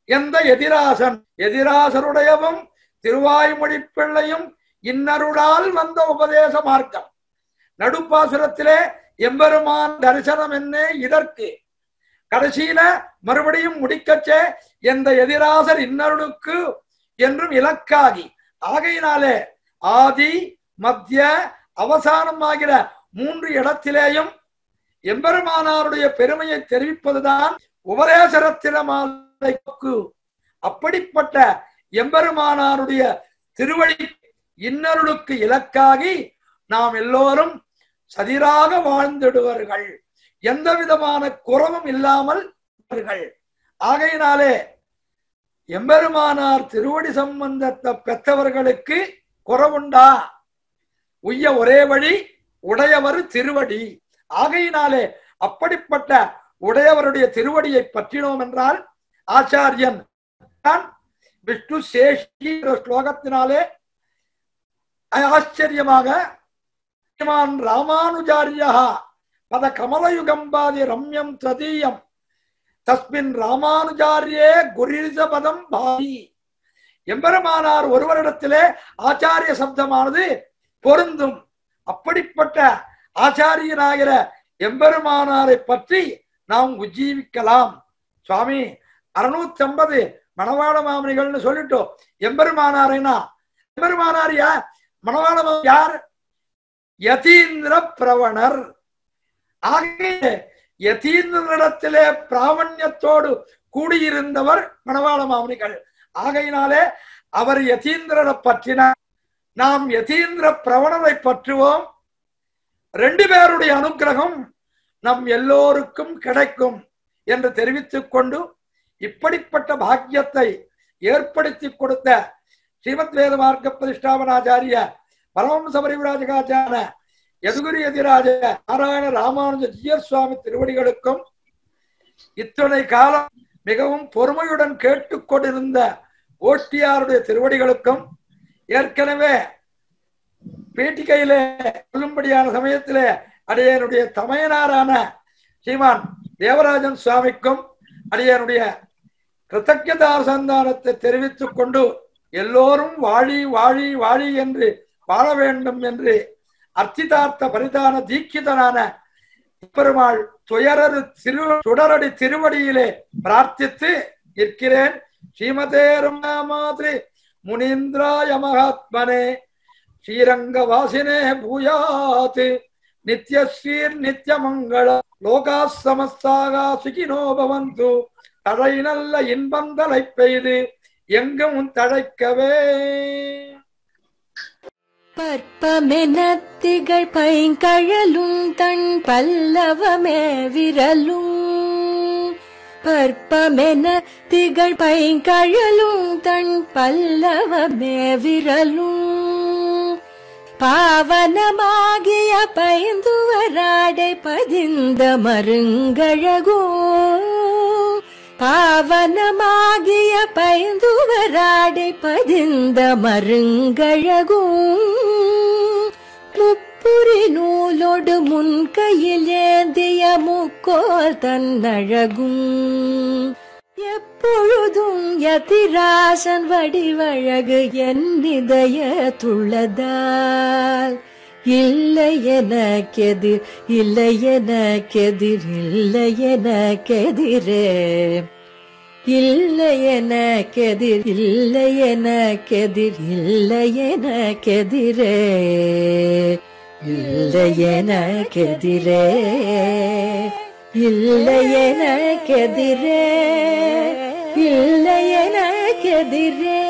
எந்த எதிராசன், எதிராசருடையவும் திருவாய்மொழி பிள்ளையும் இன்னருளால் வந்த உபதேச மார்க்கம். நடுப்பாசுரத்திலே எம்பெருமான் தரிசனம் என்ன இதற்கு. கடைசியில மறுபடியும் முடிக்கச்சே எந்த எதிராசர் இன்னருளுக்கு என்றும் இலக்காகி. ஆகையினாலே ஆதி மத்திய அவசானம் ஆகிற 3 இடத்திலேயும் எம்பெருமானாருடைய பெருமையை தெரிவிப்பதுதான் உபதேசரத்தினமாலைக்கு. அப்படிப்பட்ட எம்பெருமானாருடைய திருவடி இன்னருளுக்கு இலக்காகி நாம் எல்லோரும் சதிராக வாழ்ந்திடுவார்கள், எந்த விதமான குறவும் இல்லாமல். ஆகையினாலே எம்பெருமானார் திருவடி சம்பந்தத்தை பெற்றவர்களுக்கு குறவுண்டா? உய்ய ஒரே வழி உடையவர் திருவடி. ஆகையினாலே அப்படிப்பட்ட உடையவருடைய திருவடியை பற்றினோம் என்றால் ஆச்சாரியன் விஷ்ணு சேஷி ஸ்லோகத்தினாலே ஆச்சரியமாக ராமானுஜாரியா பத கமலயுகம்பாதி ரம்யம் ததீயம் தஸ்மின் ராமானுஜாரியே குரிச பதம் பாதி. எம்பெருமானார் ஒருவரிடத்திலே ஆச்சாரிய சப்தமானது பொருந்தும். அப்படிப்பட்ட ஆச்சாரியனாகிற எம்பெருமானாரை பற்றி நாம் உஜ்ஜீவிக்கலாம். சுவாமி 650 மணவாள மாமனிகள்னு சொல்லிட்டோம். எம்பெருமானாரைனா எம்பெருமானார் யார்? மணவாள யார்? யதீந்திர பிரவணர். ஆகிய யதீந்திரனிடத்திலே பிராமணியத்தோடு கூடியிருந்தவர் மணவாள மாமனிகள். ஆகையினாலே அவர் யதீந்திரனை பற்றினார். நாம் யதீந்திர பிரவணரை பற்றுவோம். 2 பேருடைய அனுகிரகம் நம் எல்லோருக்கும் கிடைக்கும் என்று தெரிவித்துக் கொண்டு, இப்படிப்பட்ட பாக்கியத்தை ஏற்படுத்தி கொடுத்த ஸ்ரீமத் வேத மார்க்க பிரதிஷ்டாபனாச்சாரிய பரமஹம்ச பரிவிராஜகாச்சார யதுகுரு யதிராஜ நாராயண ராமானுஜ ஜீயர் சுவாமி திருவடிகளுக்கும் இத்தனை காலம் மிகவும் பொறுமையுடன் கேட்டுக்கொண்டிருந்த ஓட்டியாருடைய திருவடிகளுக்கும் ஏற்கனவே பேட்டிகையிலே சொல்லும்படியான சமயத்திலே அடியனுடைய தமையனாரான ஸ்ரீமான் தேவராஜன் சுவாமிக்கும் அடியனுடைய கிருத்தஜ்ஞதா சந்தானத்தை தெரிவித்துக் கொண்டு எல்லோரும் வாழி வாழி வாழி என்று வாழ வேண்டும் என்று அர்ச்சிதார்த்த பரிதான தீட்சிதனான பெருமாள் சுடரடி திருவடியிலே பிரார்த்தித்து இருக்கிறேன். ஸ்ரீமதே ரமாத்ரி முனீந்திராய மகாத்மனே ஸ்ரீரங்கவாசினே பூயாத் நித்யஸ்ரீர் நித்யமங்கள லோகா சமஸ்தாக சுகினோ பவந்து. தழை நல்ல இன்பம் தலை பெய்து எங்கும் தழைக்கவே. பற்பமெனத்திகள் பைங்கழலும் தன் பல்லவமே விரலும். பற்பமெனத்திகள் பைங்கழலும் தன் பல்லவமே விரலும். பாவனமாகிய பைந்துவராடை பதிந்த மருங்கழகும். பாவனமாகிய பைந்துவராடை பதிந்த மருங்கழகும். முப்புரி நூலோடு முன்கையில் ஏந்திய முக்கோல் தன்னழகும். எப்பொழுதும் யதிராசன் வடிவழகு என் இதயத்துள்ளதால். இல்லை எனக்கெதிர் இல்லை எனக்கெதிர் இல்லை எனக்கெதிரே. இல்லை எனக்கெதிர் இல்லை எனக்கெதிர் இல்லை எனக்கெதிரே. இல்லை எனக்கெதிரே இல்லை எனக்கெதிரே இல்லை எனக்கெதிரே.